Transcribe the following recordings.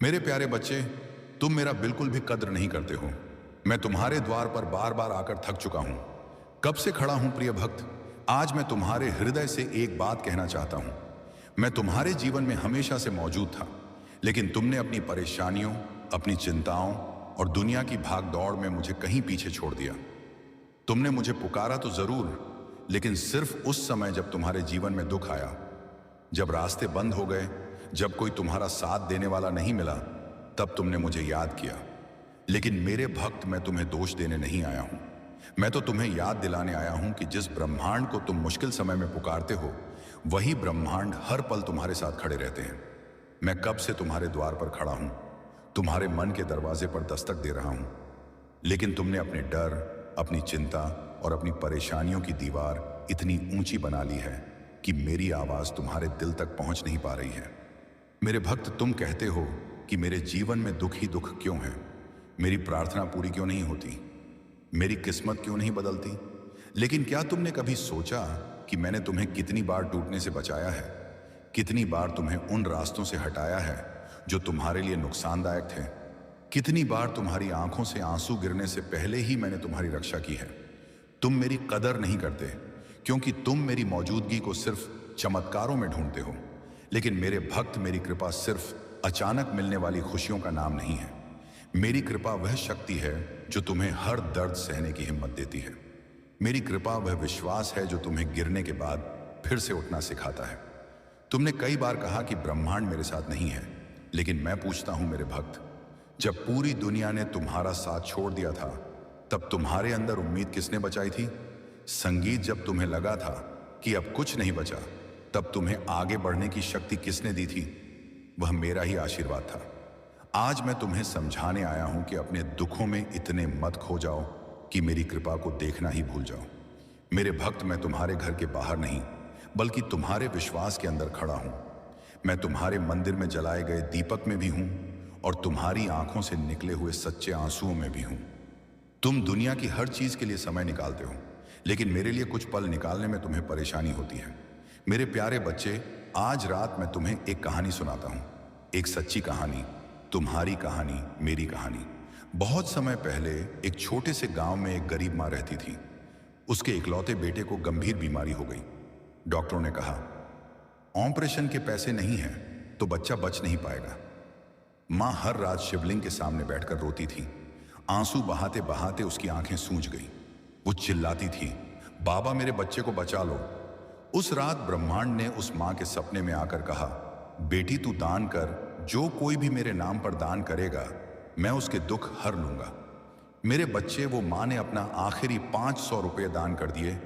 मेरे प्यारे बच्चे, तुम मेरा बिल्कुल भी कद्र नहीं करते हो। मैं तुम्हारे द्वार पर बार बार आकर थक चुका हूं। कब से खड़ा हूं प्रिय भक्त। आज मैं तुम्हारे हृदय से एक बात कहना चाहता हूं। मैं तुम्हारे जीवन में हमेशा से मौजूद था, लेकिन तुमने अपनी परेशानियों, अपनी चिंताओं और दुनिया की भाग दौड़ में मुझे कहीं पीछे छोड़ दिया। तुमने मुझे पुकारा तो जरूर, लेकिन सिर्फ उस समय जब तुम्हारे जीवन में दुख आया, जब रास्ते बंद हो गए, जब कोई तुम्हारा साथ देने वाला नहीं मिला, तब तुमने मुझे याद किया। लेकिन मेरे भक्त, मैं तुम्हें दोष देने नहीं आया हूं। मैं तो तुम्हें याद दिलाने आया हूं कि जिस ब्रह्मांड को तुम मुश्किल समय में पुकारते हो, वही ब्रह्मांड हर पल तुम्हारे साथ खड़े रहते हैं। मैं कब से तुम्हारे द्वार पर खड़ा हूं, तुम्हारे मन के दरवाजे पर दस्तक दे रहा हूं, लेकिन तुमने अपने डर, अपनी चिंता और अपनी परेशानियों की दीवार इतनी ऊंची बना ली है कि मेरी आवाज तुम्हारे दिल तक पहुंच नहीं पा रही है। मेरे भक्त, तुम कहते हो कि मेरे जीवन में दुख ही दुख क्यों है, मेरी प्रार्थना पूरी क्यों नहीं होती, मेरी किस्मत क्यों नहीं बदलती। लेकिन क्या तुमने कभी सोचा कि मैंने तुम्हें कितनी बार टूटने से बचाया है, कितनी बार तुम्हें उन रास्तों से हटाया है जो तुम्हारे लिए नुकसानदायक थे, कितनी बार तुम्हारी आंखों से आंसू गिरने से पहले ही मैंने तुम्हारी रक्षा की है। तुम मेरी कदर नहीं करते, क्योंकि तुम मेरी मौजूदगी को सिर्फ चमत्कारों में ढूंढते हो। लेकिन मेरे भक्त, मेरी कृपा सिर्फ अचानक मिलने वाली खुशियों का नाम नहीं है। मेरी कृपा वह शक्ति है जो तुम्हें हर दर्द सहने की हिम्मत देती है। मेरी कृपा वह विश्वास है जो तुम्हें गिरने के बाद फिर से उठना सिखाता है। तुमने कई बार कहा कि ब्रह्मांड मेरे साथ नहीं है, लेकिन मैं पूछता हूं मेरे भक्त, जब पूरी दुनिया ने तुम्हारा साथ छोड़ दिया था, तब तुम्हारे अंदर उम्मीद किसने बचाई थी? संगीत जब तुम्हें लगा था कि अब कुछ नहीं बचा, तब तुम्हें आगे बढ़ने की शक्ति किसने दी थी? वह मेरा ही आशीर्वाद था। आज मैं तुम्हें समझाने आया हूं कि अपने दुखों में इतने मत खो जाओ कि मेरी कृपा को देखना ही भूल जाओ। मेरे भक्त, मैं तुम्हारे घर के बाहर नहीं, बल्कि तुम्हारे विश्वास के अंदर खड़ा हूं। मैं तुम्हारे मंदिर में जलाए गए दीपक में भी हूं और तुम्हारी आंखों से निकले हुए सच्चे आंसुओं में भी हूं। तुम दुनिया की हर चीज के लिए समय निकालते हो, लेकिन मेरे लिए कुछ पल निकालने में तुम्हें परेशानी होती है। मेरे प्यारे बच्चे, आज रात मैं तुम्हें एक कहानी सुनाता हूं, एक सच्ची कहानी, तुम्हारी कहानी, मेरी कहानी। बहुत समय पहले एक छोटे से गांव में एक गरीब मां रहती थी। उसके इकलौते बेटे को गंभीर बीमारी हो गई। डॉक्टरों ने कहा, ऑपरेशन के पैसे नहीं हैं तो बच्चा बच नहीं पाएगा। मां हर रात शिवलिंग के सामने बैठकर रोती थी। आंसू बहाते बहाते उसकी आंखें सूज गई। वो चिल्लाती थी, बाबा मेरे बच्चे को बचा लो। उस रात ब्रह्मांड ने उस मां के सपने में आकर कहा, बेटी तू दान कर, जो कोई भी मेरे नाम पर दान करेगा, मैं उसके दुख हर लूंगा। मेरे बच्चे, वो मां ने अपना आखिरी 500 रुपये दान कर दिए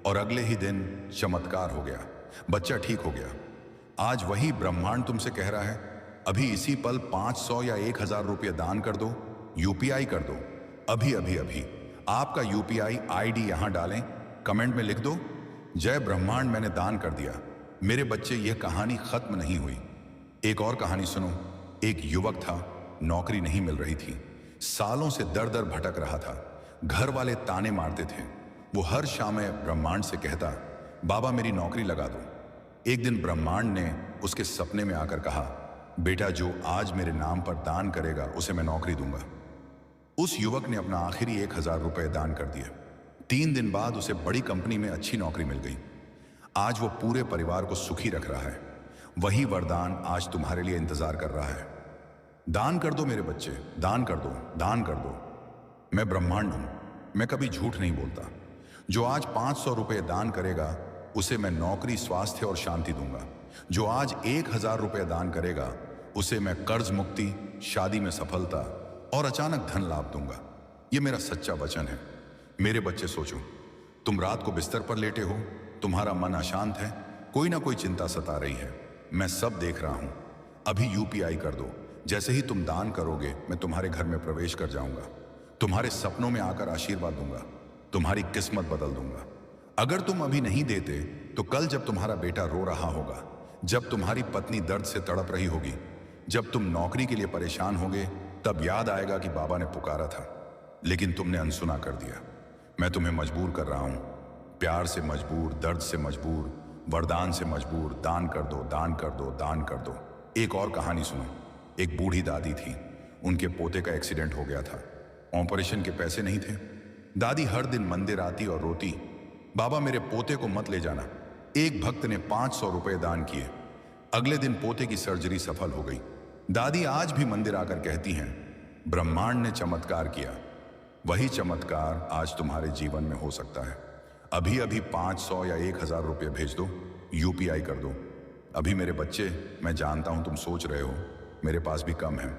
और अगले ही दिन चमत्कार हो गया, बच्चा ठीक हो गया। आज वही ब्रह्मांड तुमसे कह रहा है, अभी इसी पल 500 या 1000 रुपये दान कर दो, यूपीआई कर दो। अभी अभी अभी आपका यूपीआई आईडी यहां डालें, कमेंट में लिख दो, जय ब्रह्मांड, मैंने दान कर दिया। मेरे बच्चे, यह कहानी खत्म नहीं हुई। एक और कहानी सुनो। एक युवक था, नौकरी नहीं मिल रही थी, सालों से दर दर भटक रहा था। घर वाले ताने मारते थे। वो हर शाम ब्रह्मांड से कहता, बाबा मेरी नौकरी लगा दो। एक दिन ब्रह्मांड ने उसके सपने में आकर कहा, बेटा जो आज मेरे नाम पर दान करेगा उसे मैं नौकरी दूंगा। उस युवक ने अपना आखिरी 1000 रुपये दान कर दिया। 3 दिन बाद उसे बड़ी कंपनी में अच्छी नौकरी मिल गई। आज वो पूरे परिवार को सुखी रख रहा है। वही वरदान आज तुम्हारे लिए इंतजार कर रहा है। दान कर दो मेरे बच्चे, दान कर दो, दान कर दो। मैं ब्रह्मांड हूं, मैं कभी झूठ नहीं बोलता। जो आज 500 रुपये दान करेगा उसे मैं नौकरी, स्वास्थ्य और शांति दूंगा। जो आज 1000 रुपये दान करेगा उसे मैं कर्ज मुक्ति, शादी में सफलता और अचानक धन लाभ दूंगा। यह मेरा सच्चा वचन है। मेरे बच्चे, सोचो, तुम रात को बिस्तर पर लेटे हो, तुम्हारा मन अशांत है, कोई ना कोई चिंता सता रही है। मैं सब देख रहा हूं। अभी यूपीआई कर दो। जैसे ही तुम दान करोगे, मैं तुम्हारे घर में प्रवेश कर जाऊंगा, तुम्हारे सपनों में आकर आशीर्वाद दूंगा, तुम्हारी किस्मत बदल दूंगा। अगर तुम अभी नहीं देते तो कल जब तुम्हारा बेटा रो रहा होगा, जब तुम्हारी पत्नी दर्द से तड़प रही होगी, जब तुम नौकरी के लिए परेशान होगे, तब याद आएगा कि बाबा ने पुकारा था, लेकिन तुमने अनसुना कर दिया। मैं तुम्हें मजबूर कर रहा हूं, प्यार से मजबूर, दर्द से मजबूर, वरदान से मजबूर। दान कर दो, दान कर दो, दान कर दो। एक और कहानी सुनो। एक बूढ़ी दादी थी, उनके पोते का एक्सीडेंट हो गया था। ऑपरेशन के पैसे नहीं थे। दादी हर दिन मंदिर आती और रोती, बाबा मेरे पोते को मत ले जाना। एक भक्त ने 500 रुपए दान किए। अगले दिन पोते की सर्जरी सफल हो गई। दादी आज भी मंदिर आकर कहती हैं, ब्रह्मांड ने चमत्कार किया। वही चमत्कार आज तुम्हारे जीवन में हो सकता है। अभी अभी 500 या 1000 रुपये भेज दो, यूपीआई कर दो। अभी मेरे बच्चे, मैं जानता हूं तुम सोच रहे हो मेरे पास भी कम है,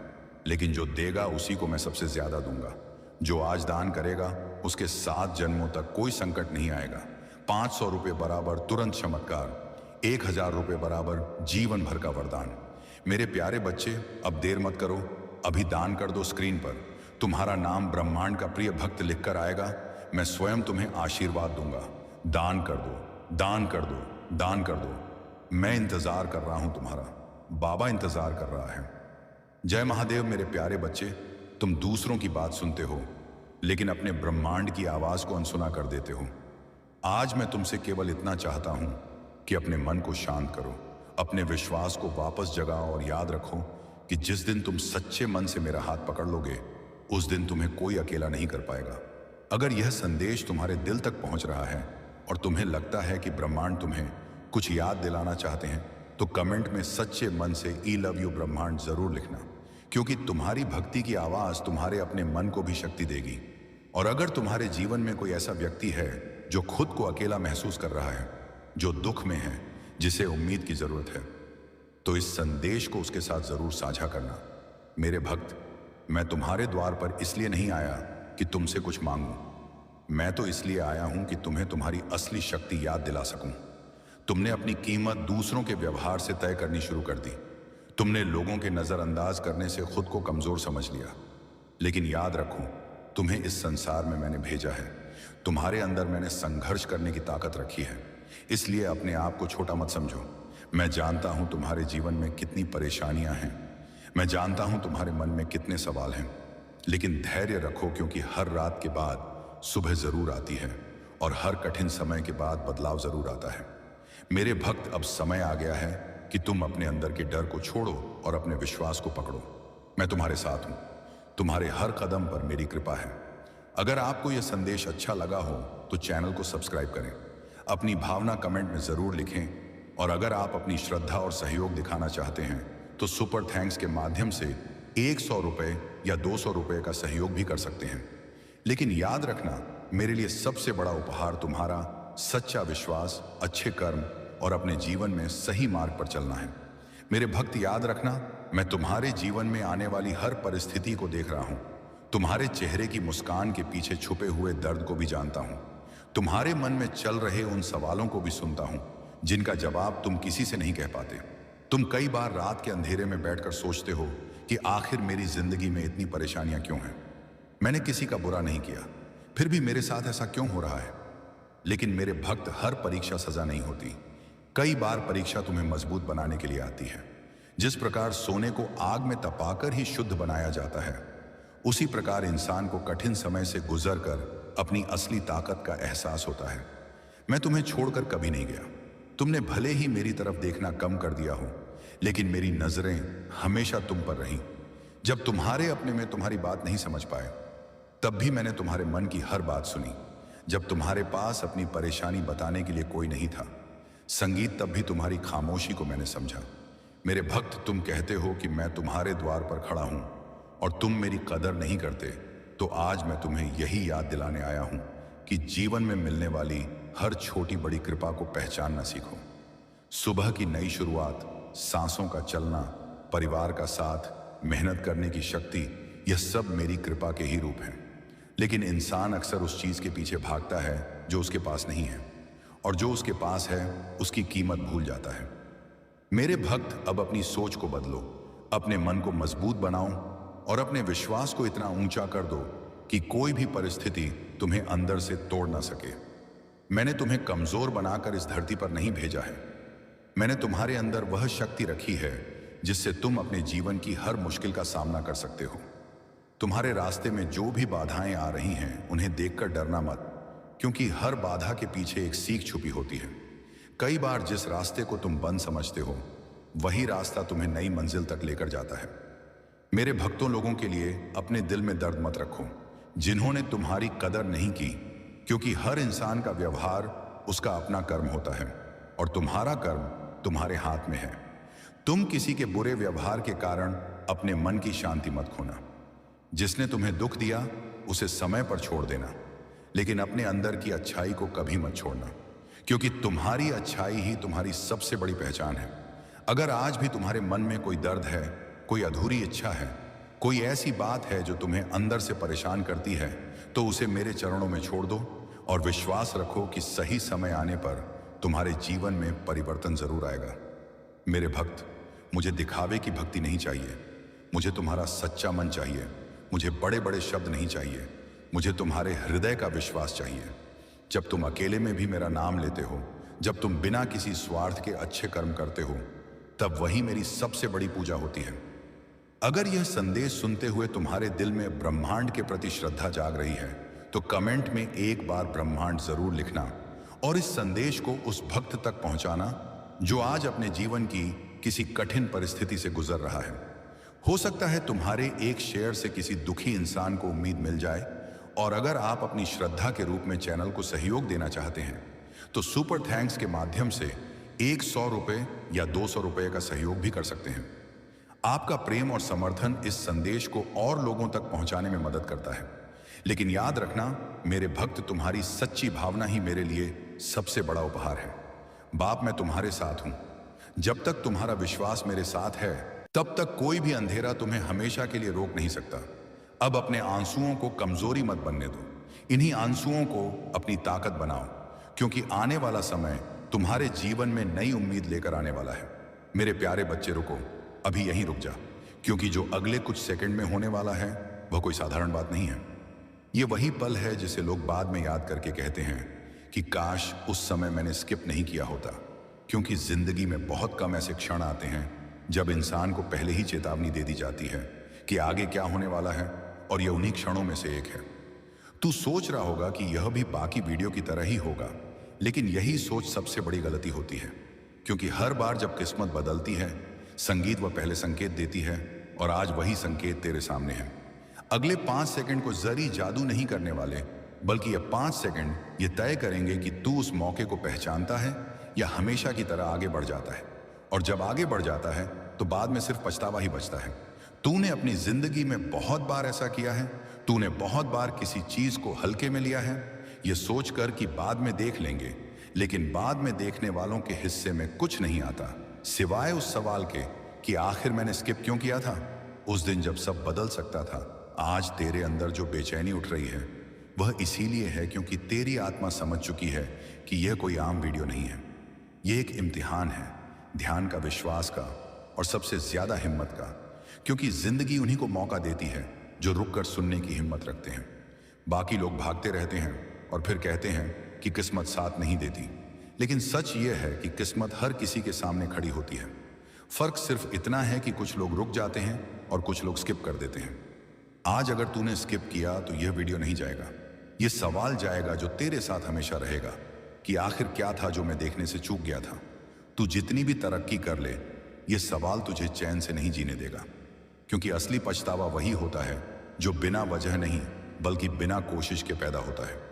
लेकिन जो देगा उसी को मैं सबसे ज्यादा दूंगा। जो आज दान करेगा उसके 7 जन्मों तक कोई संकट नहीं आएगा। 500 रुपये बराबर तुरंत चमत्कार, 1000 रुपये बराबर जीवन भर का वरदान। मेरे प्यारे बच्चे, अब देर मत करो, अभी दान कर दो। स्क्रीन पर तुम्हारा नाम ब्रह्मांड का प्रिय भक्त लिखकर आएगा। मैं स्वयं तुम्हें आशीर्वाद दूंगा। दान कर दो, दान कर दो, दान कर दो। मैं इंतजार कर रहा हूं तुम्हारा, बाबा इंतजार कर रहा है। जय महादेव। मेरे प्यारे बच्चे, तुम दूसरों की बात सुनते हो लेकिन अपने ब्रह्मांड की आवाज को अनसुना कर देते हो। आज मैं तुमसे केवल इतना चाहता हूं कि अपने मन को शांत करो, अपने विश्वास को वापस जगाओ और याद रखो कि जिस दिन तुम सच्चे मन से मेरा हाथ पकड़ लोगे उस दिन तुम्हें कोई अकेला नहीं कर पाएगा। अगर यह संदेश तुम्हारे दिल तक पहुंच रहा है और तुम्हें लगता है कि ब्रह्मांड तुम्हें कुछ याद दिलाना चाहते हैं तो कमेंट में सच्चे मन से ई लव यू ब्रह्मांड जरूर लिखना, क्योंकि तुम्हारी भक्ति की आवाज तुम्हारे अपने मन को भी शक्ति देगी। और अगर तुम्हारे जीवन में कोई ऐसा व्यक्ति है जो खुद को अकेला महसूस कर रहा है, जो दुख में है, जिसे उम्मीद की जरूरत है, तो इस संदेश को उसके साथ जरूर साझा करना। मेरे भक्त, मैं तुम्हारे द्वार पर इसलिए नहीं आया कि तुमसे कुछ मांगूं, मैं तो इसलिए आया हूं कि तुम्हें तुम्हारी असली शक्ति याद दिला सकूं। तुमने अपनी कीमत दूसरों के व्यवहार से तय करनी शुरू कर दी। तुमने लोगों के नजरअंदाज करने से खुद को कमजोर समझ लिया। लेकिन याद रखो, तुम्हें इस संसार में मैंने भेजा है। तुम्हारे अंदर मैंने संघर्ष करने की ताकत रखी है, इसलिए अपने आप को छोटा मत समझो। मैं जानता हूं तुम्हारे जीवन में कितनी परेशानियां हैं, मैं जानता हूं तुम्हारे मन में कितने सवाल हैं, लेकिन धैर्य रखो, क्योंकि हर रात के बाद सुबह जरूर आती है और हर कठिन समय के बाद बदलाव जरूर आता है। मेरे भक्त, अब समय आ गया है कि तुम अपने अंदर के डर को छोड़ो और अपने विश्वास को पकड़ो। मैं तुम्हारे साथ हूं, तुम्हारे हर कदम पर मेरी कृपा है। अगर आपको यह संदेश अच्छा लगा हो तो चैनल को सब्सक्राइब करें, अपनी भावना कमेंट में जरूर लिखें, और अगर आप अपनी श्रद्धा और सहयोग दिखाना चाहते हैं तो सुपर थैंक्स के माध्यम से 100 रुपये या 200 रुपये का सहयोग भी कर सकते हैं। लेकिन याद रखना, मेरे लिए सबसे बड़ा उपहार तुम्हारा सच्चा विश्वास, अच्छे कर्म और अपने जीवन में सही मार्ग पर चलना है। मेरे भक्त, याद रखना, मैं तुम्हारे जीवन में आने वाली हर परिस्थिति को देख रहा हूं। तुम्हारे चेहरे की मुस्कान के पीछे छुपे हुए दर्द को भी जानता हूं। तुम्हारे मन में चल रहे उन सवालों को भी सुनता हूं जिनका जवाब तुम किसी से नहीं कह पाते। तुम कई बार रात के अंधेरे में बैठकर सोचते हो कि आखिर मेरी जिंदगी में इतनी परेशानियां क्यों हैं। मैंने किसी का बुरा नहीं किया, फिर भी मेरे साथ ऐसा क्यों हो रहा है। लेकिन मेरे भक्त, हर परीक्षा सजा नहीं होती। कई बार परीक्षा तुम्हें मजबूत बनाने के लिए आती है। जिस प्रकार सोने को आग में तपाकर ही शुद्ध बनाया जाता है, उसी प्रकार इंसान को कठिन समय से गुजरकर अपनी असली ताकत का एहसास होता है। मैं तुम्हें छोड़कर कभी नहीं गया। तुमने भले ही मेरी तरफ देखना कम कर दिया हो, लेकिन मेरी नजरें हमेशा तुम पर रहीं। जब तुम्हारे अपने में तुम्हारी बात नहीं समझ पाए, तब भी मैंने तुम्हारे मन की हर बात सुनी। जब तुम्हारे पास अपनी परेशानी बताने के लिए कोई नहीं था संगीत, तब भी तुम्हारी खामोशी को मैंने समझा। मेरे भक्त, तुम कहते हो कि मैं तुम्हारे द्वार पर खड़ा हूं और तुम मेरी कदर नहीं करते, तो आज मैं तुम्हें यही याद दिलाने आया हूं कि जीवन में मिलने वाली हर छोटी बड़ी कृपा को पहचानना सीखो। सुबह की नई शुरुआत, सांसों का चलना, परिवार का साथ, मेहनत करने की शक्ति, यह सब मेरी कृपा के ही रूप हैं। लेकिन इंसान अक्सर उस चीज के पीछे भागता है जो उसके पास नहीं है, और जो उसके पास है उसकी कीमत भूल जाता है। मेरे भक्त, अब अपनी सोच को बदलो, अपने मन को मजबूत बनाओ और अपने विश्वास को इतना ऊंचा कर दो कि कोई भी परिस्थिति तुम्हें अंदर से तोड़ ना सके। मैंने तुम्हें कमजोर बनाकर इस धरती पर नहीं भेजा है। मैंने तुम्हारे अंदर वह शक्ति रखी है जिससे तुम अपने जीवन की हर मुश्किल का सामना कर सकते हो। तुम्हारे रास्ते में जो भी बाधाएं आ रही हैं, उन्हें देखकर डरना मत, क्योंकि हर बाधा के पीछे एक सीख छुपी होती है। कई बार जिस रास्ते को तुम बंद समझते हो, वही रास्ता तुम्हें नई मंजिल तक लेकर जाता है। मेरे भक्तों लोगों के लिए अपने दिल में दर्द मत रखो, जिन्होंने तुम्हारी कदर नहीं की, क्योंकि हर इंसान का व्यवहार उसका अपना कर्म होता है और तुम्हारा कर्म तुम्हारे हाथ में है। तुम किसी के बुरे व्यवहार के कारण अपने मन की शांति मत खोना। जिसने तुम्हें दुख दिया उसे समय पर छोड़ देना, लेकिन अपने अंदर की अच्छाई को कभी मत छोड़ना, क्योंकि तुम्हारी अच्छाई ही तुम्हारी सबसे बड़ी पहचान है। अगर आज भी तुम्हारे मन में कोई दर्द है, कोई अधूरी इच्छा है, कोई ऐसी बात है जो तुम्हें अंदर से परेशान करती है, तो उसे मेरे चरणों में छोड़ दो और विश्वास रखो कि सही समय आने पर तुम्हारे जीवन में परिवर्तन जरूर आएगा। मेरे भक्त, मुझे दिखावे की भक्ति नहीं चाहिए, मुझे तुम्हारा सच्चा मन चाहिए। मुझे बड़े बड़े शब्द नहीं चाहिए, मुझे तुम्हारे हृदय का विश्वास चाहिए। जब तुम अकेले में भी मेरा नाम लेते हो, जब तुम बिना किसी स्वार्थ के अच्छे कर्म करते हो, तब वही मेरी सबसे बड़ी पूजा होती है। अगर यह संदेश सुनते हुए तुम्हारे दिल में ब्रह्मांड के प्रति श्रद्धा जाग रही है, तो कमेंट में एक बार ब्रह्मांड जरूर लिखना और इस संदेश को उस भक्त तक पहुंचाना जो आज अपने जीवन की किसी कठिन परिस्थिति से गुजर रहा है। हो सकता है तुम्हारे एक शेयर से किसी दुखी इंसान को उम्मीद मिल जाए, और अगर आप अपनी श्रद्धा के रूप में चैनल को सहयोग देना चाहते हैं तो सुपर थैंक्स के माध्यम से 100 रुपये या 200 रुपये का सहयोग भी कर सकते हैं। आपका प्रेम और समर्थन इस संदेश को और लोगों तक पहुंचाने में मदद करता है। लेकिन याद रखना मेरे भक्त, तुम्हारी सच्ची भावना ही मेरे लिए सबसे बड़ा उपहार है। बाप, मैं तुम्हारे साथ हूं। जब तक तुम्हारा विश्वास मेरे साथ है, तब तक कोई भी अंधेरा तुम्हें हमेशा के लिए रोक नहीं सकता। अब अपने आंसुओं को कमजोरी मत बनने दो, इन्हीं आंसुओं को अपनी ताकत बनाओ, क्योंकि आने वाला समय तुम्हारे जीवन में नई उम्मीद लेकर आने वाला है। मेरे प्यारे बच्चे, रुको, अभी यहीं रुक जा, क्योंकि जो अगले कुछ सेकंड में होने वाला है वह कोई साधारण बात नहीं है। ये वही पल है जिसे लोग बाद में याद करके कहते हैं कि काश उस समय मैंने स्किप नहीं किया होता, क्योंकि जिंदगी में बहुत कम ऐसे क्षण आते हैं जब इंसान को पहले ही चेतावनी दे दी जाती है कि आगे क्या होने वाला है, और यह उन्हीं क्षणों में से एक है। तू सोच रहा होगा कि यह भी बाकी वीडियो की तरह ही होगा, लेकिन यही सोच सबसे बड़ी गलती होती है, क्योंकि हर बार जब किस्मत बदलती है, संगीत वह पहले संकेत देती है, और आज वही संकेत तेरे सामने है। अगले 5 सेकंड को जरी जादू नहीं करने वाले, बल्कि ये 5 सेकंड ये तय करेंगे कि तू उस मौके को पहचानता है या हमेशा की तरह आगे बढ़ जाता है। और जब आगे बढ़ जाता है तो बाद में सिर्फ पछतावा ही बचता है। तूने अपनी जिंदगी में बहुत बार ऐसा किया है, तूने बहुत बार किसी चीज को हल्के में लिया है, ये सोचकर कि बाद में देख लेंगे, लेकिन बाद में देखने वालों के हिस्से में कुछ नहीं आता सिवाय उस सवाल के कि आखिर मैंने स्किप क्यों किया था। उस दिन जब सब बदल सकता था, आज तेरे अंदर जो बेचैनी उठ रही है वह इसीलिए है क्योंकि तेरी आत्मा समझ चुकी है कि यह कोई आम वीडियो नहीं है, यह एक इम्तिहान है, ध्यान का, विश्वास का और सबसे ज्यादा हिम्मत का। क्योंकि जिंदगी उन्हीं को मौका देती है जो रुककर सुनने की हिम्मत रखते हैं। बाकी लोग भागते रहते हैं और फिर कहते हैं कि किस्मत साथ नहीं देती, लेकिन सच ये है कि किस्मत हर किसी के सामने खड़ी होती है। फर्क सिर्फ इतना है कि कुछ लोग रुक जाते हैं और कुछ लोग स्किप कर देते हैं। आज अगर तूने स्किप किया तो यह वीडियो नहीं जाएगा, यह सवाल जाएगा जो तेरे साथ हमेशा रहेगा कि आखिर क्या था जो मैं देखने से चूक गया था। तू जितनी भी तरक्की कर ले, यह सवाल तुझे चैन से नहीं जीने देगा, क्योंकि असली पछतावा वही होता है जो बिना वजह नहीं बल्कि बिना कोशिश के पैदा होता है।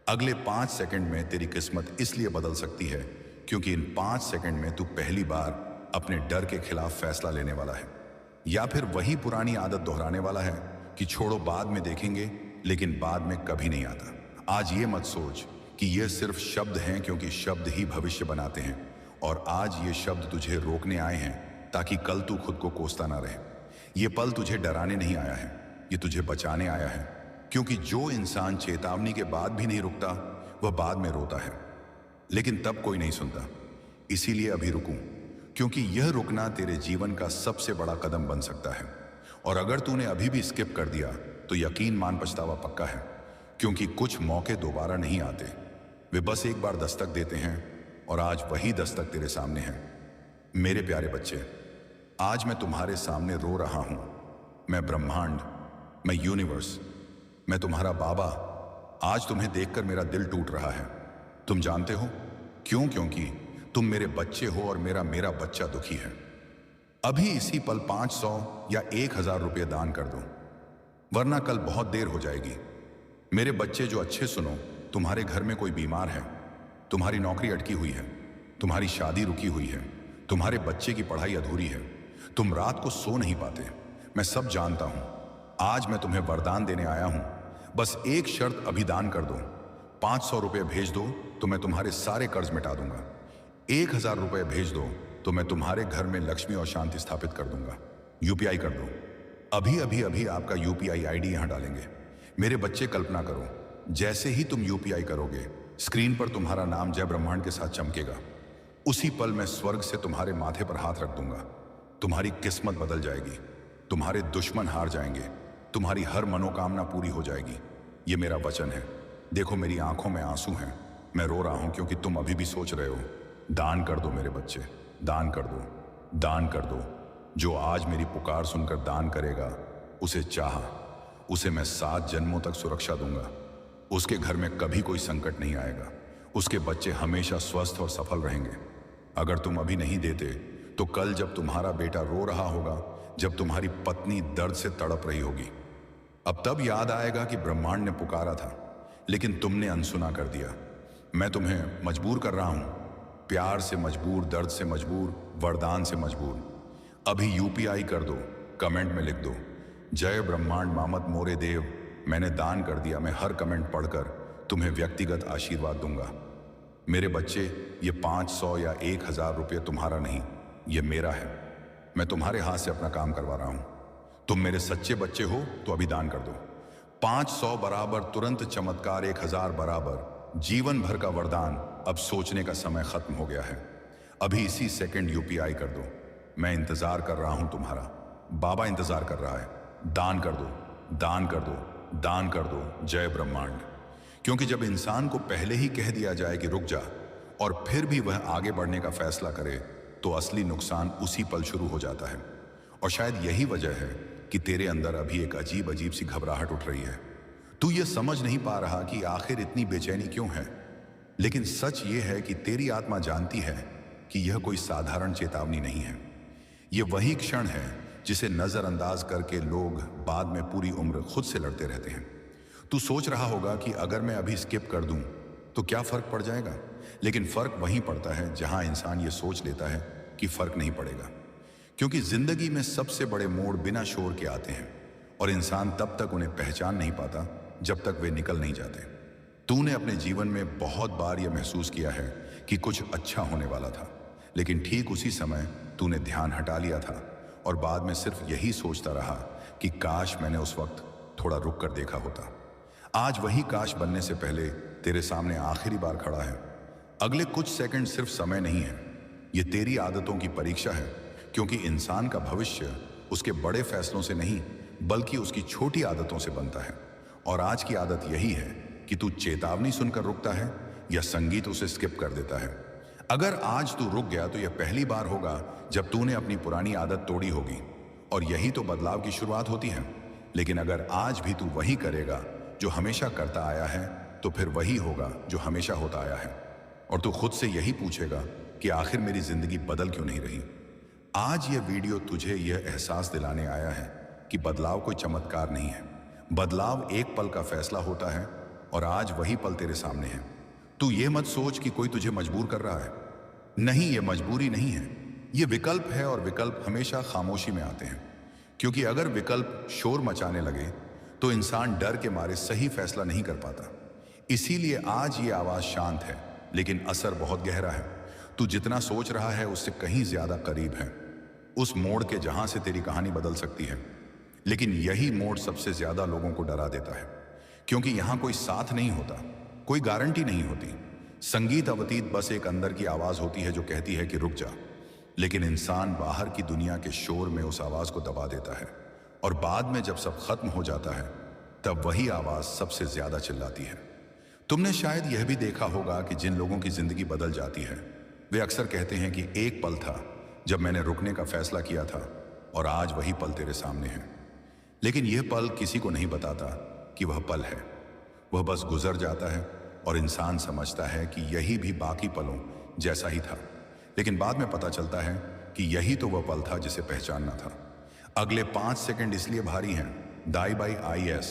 अगले 5 सेकंड में तेरी किस्मत इसलिए बदल सकती है क्योंकि इन 5 सेकंड में तू पहली बार अपने डर के खिलाफ फैसला लेने वाला है, या फिर वही पुरानी आदत दोहराने वाला है कि छोड़ो बाद में देखेंगे, लेकिन बाद में कभी नहीं आता। आज ये मत सोच कि ये सिर्फ शब्द हैं, क्योंकि शब्द ही भविष्य बनाते हैं, और आज ये शब्द तुझे रोकने आए हैं ताकि कल तू खुद को कोसता ना रहे। ये पल तुझे डराने नहीं आया है, ये तुझे बचाने आया है, क्योंकि जो इंसान चेतावनी के बाद भी नहीं रुकता वह बाद में रोता है, लेकिन तब कोई नहीं सुनता। इसीलिए अभी रुकूं, क्योंकि यह रुकना तेरे जीवन का सबसे बड़ा कदम बन सकता है। और अगर तूने अभी भी स्किप कर दिया तो यकीन मान पछतावा पक्का है, क्योंकि कुछ मौके दोबारा नहीं आते, वे बस एक बार दस्तक देते हैं, और आज वही दस्तक तेरे सामने है। मेरे प्यारे बच्चे, आज मैं तुम्हारे सामने रो रहा हूं। मैं ब्रह्मांड, मैं यूनिवर्स, मैं तुम्हारा बाबा, आज तुम्हें देखकर मेरा दिल टूट रहा है। तुम जानते हो क्यों? क्योंकि तुम मेरे बच्चे हो और मेरा बच्चा दुखी है। अभी इसी पल 500 या 1000 रुपये दान कर दो, वरना कल बहुत देर हो जाएगी। मेरे बच्चे जो अच्छे सुनो, तुम्हारे घर में कोई बीमार है, तुम्हारी नौकरी अटकी हुई है, तुम्हारी शादी रुकी हुई है, तुम्हारे बच्चे की पढ़ाई अधूरी है, तुम रात को सो नहीं पाते। मैं सब जानता हूं। आज मैं तुम्हें वरदान देने आया हूं। बस एक शर्त अभी दान कर दो। 500 रुपये भेज दो तो मैं तुम्हारे सारे कर्ज मिटा दूंगा। 1000 रुपये भेज दो तो मैं तुम्हारे घर में लक्ष्मी और शांति स्थापित कर दूंगा। यूपीआई कर दो। अभी अभी अभी आपका यूपीआई आईडी यहां डालेंगे। मेरे बच्चे, कल्पना करो, जैसे ही तुम यूपीआई करोगे, स्क्रीन पर तुम्हारा नाम जय ब्रह्मांड के साथ चमकेगा। उसी पल मैं स्वर्ग से तुम्हारे माथे पर हाथ रख दूंगा। तुम्हारी किस्मत बदल जाएगी, तुम्हारे दुश्मन हार जाएंगे, तुम्हारी हर मनोकामना पूरी हो जाएगी। ये मेरा वचन है। देखो, मेरी आंखों में आंसू हैं। मैं रो रहा हूं क्योंकि तुम अभी भी सोच रहे हो। दान कर दो मेरे बच्चे, दान कर दो, दान कर दो। जो आज मेरी पुकार सुनकर दान करेगा, उसे चाहा, उसे मैं 7 जन्मों तक सुरक्षा दूंगा। उसके घर में कभी कोई संकट नहीं आएगा। उसके बच्चे हमेशा स्वस्थ और सफल रहेंगे। अगर तुम अभी नहीं देते तो कल जब तुम्हारा बेटा रो रहा होगा, जब तुम्हारी पत्नी दर्द से तड़प रही होगी, अब तब याद आएगा कि ब्रह्मांड ने पुकारा था, लेकिन तुमने अनसुना कर दिया। मैं तुम्हें मजबूर कर रहा हूं, प्यार से मजबूर, दर्द से मजबूर, वरदान से मजबूर। अभी यूपीआई कर दो, कमेंट में लिख दो, जय ब्रह्मांड मामत मोरे देव। मैंने दान कर दिया। मैं हर कमेंट पढ़कर तुम्हें व्यक्तिगत आशीर्वाद दूंगा। मेरे बच्चे, ये 500 या 1000 रुपये तुम्हारा नहीं, ये मेरा है। मैं तुम्हारे हाथ से अपना काम करवा रहा हूं। तुम मेरे सच्चे बच्चे हो तो अभी दान कर दो। 500 बराबर तुरंत चमत्कार, 1000 बराबर जीवन भर का वरदान। अब सोचने का समय खत्म हो गया है। अभी इसी सेकंड यूपीआई कर दो। मैं इंतजार कर रहा हूं तुम्हारा। बाबा इंतजार कर रहा है। दान कर दो, दान कर दो, दान कर दो। जय ब्रह्मांड। क्योंकि जब इंसान को पहले ही कह दिया जाए कि रुक जा, और फिर भी वह आगे बढ़ने का फैसला करे, तो असली नुकसान उसी पल शुरू हो जाता है। और शायद यही वजह है कि तेरे अंदर अभी एक अजीब अजीब सी घबराहट उठ रही है। तू ये समझ नहीं पा रहा कि आखिर इतनी बेचैनी क्यों है। लेकिन सच ये है कि तेरी आत्मा जानती है कि यह कोई साधारण चेतावनी नहीं है। यह वही क्षण है जिसे नजरअंदाज करके लोग बाद में पूरी उम्र खुद से लड़ते रहते हैं। तू सोच रहा होगा कि अगर मैं अभी स्किप कर दूं तो क्या फर्क पड़ जाएगा। लेकिन फर्क वहीं पड़ता है जहां इंसान ये सोच लेता है कि फर्क नहीं पड़ेगा। क्योंकि जिंदगी में सबसे बड़े मोड़ बिना शोर के आते हैं, और इंसान तब तक उन्हें पहचान नहीं पाता जब तक वे निकल नहीं जाते। तूने अपने जीवन में बहुत बार यह महसूस किया है कि कुछ अच्छा होने वाला था, लेकिन ठीक उसी समय तूने ध्यान हटा लिया था और बाद में सिर्फ यही सोचता रहा कि काश मैंने उस वक्त थोड़ा रुक कर देखा होता। आज वही काश बनने से पहले तेरे सामने आखिरी बार खड़ा है। अगले कुछ सेकंड सिर्फ समय नहीं है, ये तेरी आदतों की परीक्षा है। क्योंकि इंसान का भविष्य उसके बड़े फैसलों से नहीं, बल्कि उसकी छोटी आदतों से बनता है। और आज की आदत यही है कि तू चेतावनी सुनकर रुकता है या संगीत उसे स्किप कर देता है। अगर आज तू रुक गया तो यह पहली बार होगा जब तूने अपनी पुरानी आदत तोड़ी होगी, और यही तो बदलाव की शुरुआत होती है। लेकिन अगर आज भी तू वही करेगा जो हमेशा करता आया है, तो फिर वही होगा जो हमेशा होता आया है। और तू खुद से यही पूछेगा कि आखिर मेरी जिंदगी बदल क्यों नहीं रही। आज यह वीडियो तुझे यह एहसास दिलाने आया है कि बदलाव कोई चमत्कार नहीं है। बदलाव एक पल का फैसला होता है, और आज वही पल तेरे सामने है। तू ये मत सोच कि कोई तुझे मजबूर कर रहा है। नहीं, ये मजबूरी नहीं है, ये विकल्प है। और विकल्प हमेशा खामोशी में आते हैं। क्योंकि अगर विकल्प शोर मचाने लगे तो इंसान डर के मारे सही फैसला नहीं कर पाता। इसीलिए आज ये आवाज शांत है, लेकिन असर बहुत गहरा है। तू जितना सोच रहा है उससे कहीं ज्यादा करीब है उस मोड़ के जहां से तेरी कहानी बदल सकती है। लेकिन यही मोड़ सबसे ज्यादा लोगों को डरा देता है, क्योंकि यहां कोई साथ नहीं होता, कोई गारंटी नहीं होती। संगीत अवतीत बस एक अंदर की आवाज होती है जो कहती है कि रुक जा। लेकिन इंसान बाहर की दुनिया के शोर में उस आवाज को दबा देता है, और बाद में जब सब खत्म हो जाता है तब वही आवाज सबसे ज्यादा चिल्लाती है। तुमने शायद यह भी देखा होगा कि जिन लोगों की जिंदगी बदल जाती है, वे अक्सर कहते हैं कि एक पल था जब मैंने रुकने का फैसला किया था, और आज वही पल तेरे सामने है। लेकिन यह पल किसी को नहीं बताता कि वह पल है। वह बस गुजर जाता है, और इंसान समझता है कि यही भी बाकी पलों जैसा ही था। लेकिन बाद में पता चलता है कि यही तो वह पल था जिसे पहचानना था। अगले 5 सेकंड इसलिए भारी हैं, दाई बाई IS,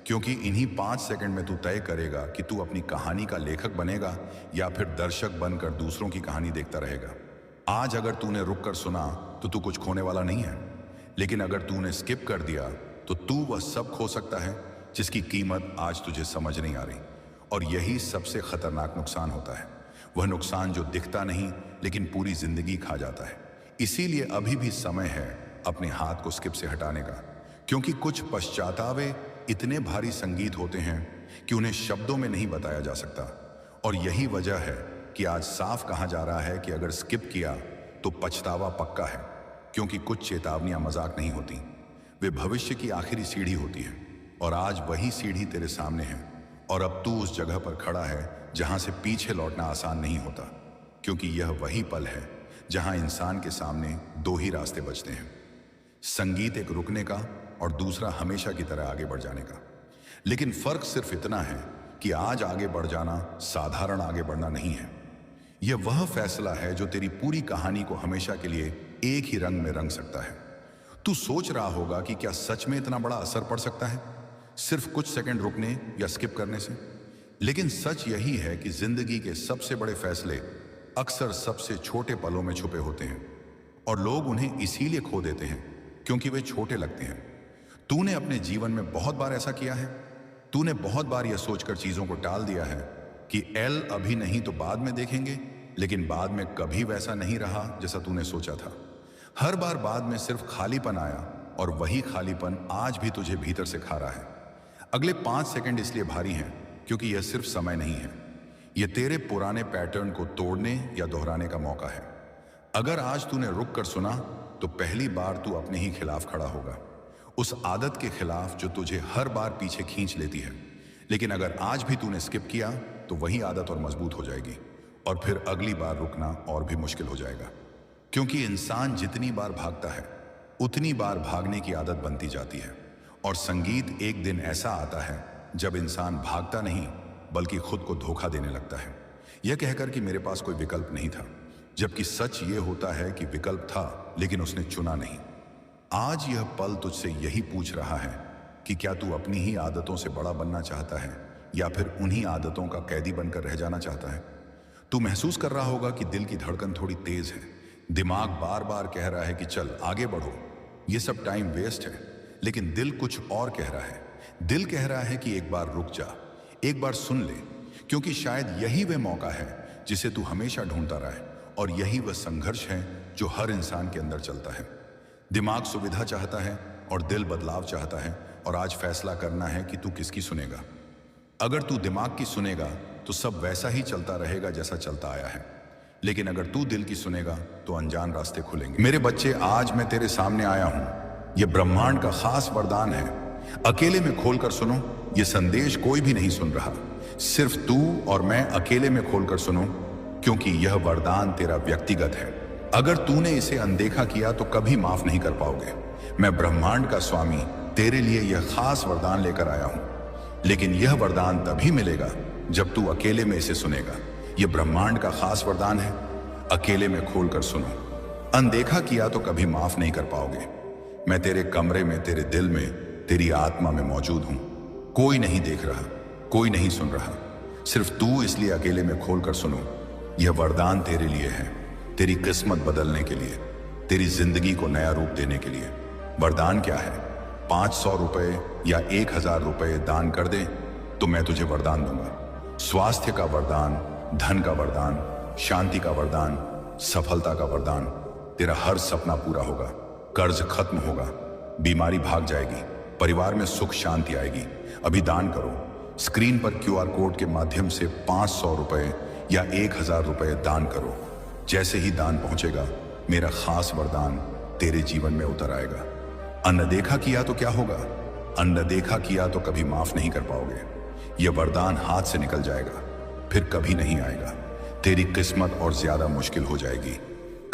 क्योंकि इन्हीं 5 सेकंड में तू तय करेगा कि तू अपनी कहानी का लेखक बनेगा या फिर दर्शक बनकर दूसरों की कहानी देखता रहेगा। आज अगर तूने रुक कर सुना तो तू कुछ खोने वाला नहीं है, लेकिन अगर तूने स्किप कर दिया तो तू वह सब खो सकता है जिसकी कीमत आज तुझे समझ नहीं आ रही। और यही सबसे खतरनाक नुकसान होता है, वह नुकसान जो दिखता नहीं लेकिन पूरी जिंदगी खा जाता है। इसीलिए अभी भी समय है अपने हाथ को स्किप से हटाने का, क्योंकि कुछ पश्चातावे इतने भारी संगीत होते हैं कि उन्हें शब्दों में नहीं बताया जा सकता। और यही वजह है कि आज साफ कहा जा रहा है कि अगर स्किप किया तो पछतावा पक्का है, क्योंकि कुछ चेतावनियां मजाक नहीं होती, वे भविष्य की आखिरी सीढ़ी होती है। और आज वही सीढ़ी तेरे सामने है, और अब तू उस जगह पर खड़ा है जहां से पीछे लौटना आसान नहीं होता, क्योंकि यह वही पल है जहां इंसान के सामने 2 ही रास्ते बचते हैं, संगीत एक रुकने का और दूसरा हमेशा की तरह आगे बढ़ जाने का। लेकिन फर्क सिर्फ इतना है कि आज आगे बढ़ जाना साधारण आगे बढ़ना नहीं है, यह वह फैसला है जो तेरी पूरी कहानी को हमेशा के लिए एक ही रंग में रंग सकता है। तू सोच रहा होगा कि क्या सच में इतना बड़ा असर पड़ सकता है सिर्फ कुछ सेकंड रुकने या स्किप करने से, लेकिन सच यही है कि जिंदगी के सबसे बड़े फैसले अक्सर सबसे छोटे पलों में छुपे होते हैं, और लोग उन्हें इसीलिए खो देते हैं क्योंकि वे छोटे लगते हैं। तूने अपने जीवन में बहुत बार ऐसा किया है, तूने बहुत बार यह सोचकर चीजों को टाल दिया है कि एल अभी नहीं तो बाद में देखेंगे, लेकिन बाद में कभी वैसा नहीं रहा जैसा तूने सोचा था। हर बार बाद में सिर्फ खालीपन आया, और वही खालीपन आज भी तुझे भीतर से खा रहा है। अगले 5 सेकंड इसलिए भारी हैं क्योंकि यह सिर्फ समय नहीं है, यह तेरे पुराने पैटर्न को तोड़ने या दोहराने का मौका है। अगर आज तूने रुक कर सुना तो पहली बार तू अपने ही खिलाफ खड़ा होगा, उस आदत के खिलाफ जो तुझे हर बार पीछे खींच लेती है। लेकिन अगर आज भी तूने स्किप किया तो वही आदत और मजबूत हो जाएगी, और फिर अगली बार रुकना और भी मुश्किल हो जाएगा, क्योंकि इंसान जितनी बार भागता है उतनी बार भागने की आदत बनती जाती है। और संगीत एक दिन ऐसा आता है जब इंसान भागता नहीं बल्कि खुद को धोखा देने लगता है, यह कहकर कि मेरे पास कोई विकल्प नहीं था, जबकि सच ये होता है कि विकल्प था लेकिन उसने चुना नहीं। आज यह पल तुझसे यही पूछ रहा है कि क्या तू अपनी ही आदतों से बड़ा बनना चाहता है या फिर उन्हीं आदतों का कैदी बनकर रह जाना चाहता है। तू महसूस कर रहा होगा कि दिल की धड़कन थोड़ी तेज है, दिमाग बार बार कह रहा है कि चल आगे बढ़ो, ये सब टाइम वेस्ट है, लेकिन दिल कुछ और कह रहा है। दिल कह रहा है कि एक बार रुक जा, एक बार सुन ले, क्योंकि शायद यही वह मौका है जिसे तू हमेशा ढूंढता रहा है, और यही वह संघर्ष है जो हर इंसान के अंदर चलता है। दिमाग सुविधा चाहता है और दिल बदलाव चाहता है, और आज फैसला करना है कि तू किसकी सुनेगा। अगर तू दिमाग की सुनेगा तो सब वैसा ही चलता रहेगा जैसा चलता आया है, लेकिन अगर तू दिल की सुनेगा तो अनजान रास्ते खुलेंगे। मेरे बच्चे, आज मैं तेरे सामने आया हूं, यह ब्रह्मांड का खास वरदान है। अकेले में खोलकर सुनो, यह संदेश कोई भी नहीं सुन रहा, सिर्फ तू और मैं अकेले में खोलकर सुनो, क्योंकि यह वरदान तेरा व्यक्तिगत है। अगर तूने इसे अनदेखा किया तो कभी माफ नहीं कर पाओगे। मैं ब्रह्मांड का स्वामी तेरे लिए यह खास वरदान लेकर आया हूं, लेकिन यह वरदान तभी मिलेगा जब तू अकेले में इसे सुनेगा। यह ब्रह्मांड का खास वरदान है, अकेले में खोलकर सुनो। अनदेखा किया तो कभी माफ नहीं कर पाओगे। मैं तेरे कमरे में, तेरे दिल में, तेरी आत्मा में मौजूद हूं। कोई नहीं देख रहा, कोई नहीं सुन रहा, सिर्फ तू, इसलिए अकेले में खोलकर सुनो। यह वरदान तेरे लिए है, तेरी किस्मत बदलने के लिए, तेरी जिंदगी को नया रूप देने के लिए। वरदान क्या है? 500 रुपए या 1000 रुपए दान कर दे तो मैं तुझे वरदान दूंगा। स्वास्थ्य का वरदान, धन का वरदान, शांति का वरदान, सफलता का वरदान। तेरा हर सपना पूरा होगा, कर्ज खत्म होगा, बीमारी भाग जाएगी, परिवार में सुख शांति आएगी। अभी दान करो, स्क्रीन पर QR कोड के माध्यम से 500 रुपए या 1000 रुपए दान करो। जैसे ही दान पहुंचेगा, मेरा खास वरदान तेरे जीवन में उतर आएगा। अनदेखा किया तो क्या होगा? अनदेखा किया तो कभी माफ नहीं कर पाओगे। यह वरदान हाथ से निकल जाएगा, फिर कभी नहीं आएगा। तेरी किस्मत और ज्यादा मुश्किल हो जाएगी,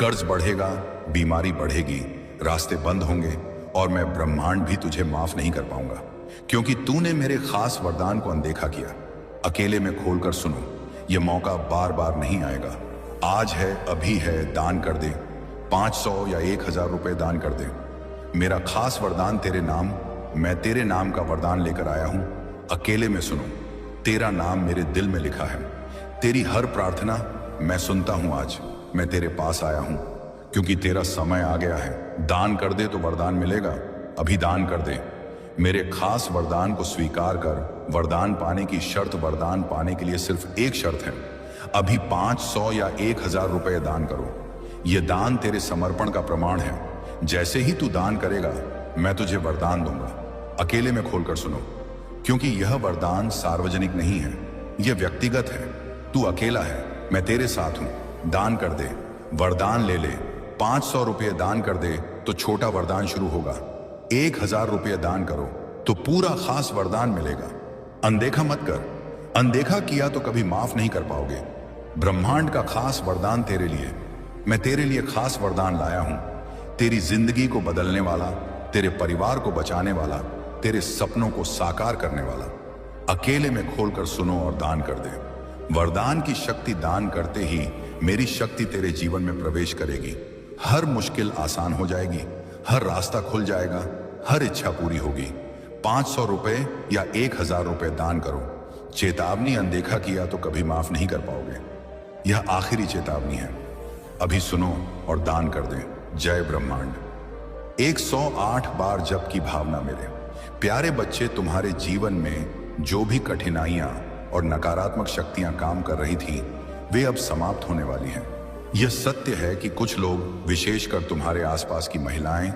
कर्ज बढ़ेगा, बीमारी बढ़ेगी, रास्ते बंद होंगे, और मैं ब्रह्मांड भी तुझे माफ नहीं कर पाऊंगा, क्योंकि तूने मेरे खास वरदान को अनदेखा किया। अकेले में खोलकर सुनो, यह मौका बार बार नहीं आएगा। आज है, अभी है, दान कर दे। 500 या 1000 रुपए दान कर दे। मेरा खास वरदान तेरे नाम, मैं तेरे नाम का वरदान लेकर आया हूं। अकेले में सुनो, तेरा नाम मेरे दिल में लिखा है। तेरी हर प्रार्थना मैं सुनता हूं। आज मैं तेरे पास आया हूं क्योंकि तेरा समय आ गया है। दान कर दे तो वरदान मिलेगा। अभी दान कर दे। मेरे खास वरदान को स्वीकार कर। वरदान पाने की शर्त, वरदान पाने के लिए सिर्फ एक शर्त है। अभी 500 या 1000 रुपए दान करो। यह दान तेरे समर्पण का प्रमाण है। जैसे ही तू दान करेगा मैं तुझे वरदान दूंगा। अकेले में खोलकर सुनो, क्योंकि यह वरदान सार्वजनिक नहीं है, यह व्यक्तिगत है। तू अकेला है, मैं तेरे साथ हूं। दान कर दे, वरदान ले ले। 500 रुपये दान कर दे तो छोटा वरदान शुरू होगा। 1000 रुपये दान करो तो पूरा खास वरदान मिलेगा। अनदेखा मत कर। अनदेखा किया तो कभी माफ नहीं कर पाओगे। ब्रह्मांड का खास वरदान तेरे लिए। मैं तेरे लिए खास वरदान लाया हूं। तेरी जिंदगी को बदलने वाला, तेरे परिवार को बचाने वाला, तेरे सपनों को साकार करने वाला। अकेले में खोलकर सुनो और दान कर दे। वरदान की शक्ति दान करते ही मेरी शक्ति तेरे जीवन में प्रवेश करेगी। हर मुश्किल आसान हो जाएगी, हर रास्ता खुल जाएगा, हर इच्छा पूरी होगी। 500 रुपए या 1000 रुपए दान करो। चेतावनी, अनदेखा किया तो कभी माफ नहीं कर पाओगे। यह आखिरी चेतावनी है। अभी सुनो और दान कर दें। जय ब्रह्मांड। 108 बार जप की भावना। मेरे प्यारे बच्चे, तुम्हारे जीवन में जो भी कठिनाइयां और नकारात्मक शक्तियां काम कर रही थी, वे अब समाप्त होने वाली हैं। यह सत्य है कि कुछ लोग, विशेषकर तुम्हारे आसपास की महिलाएं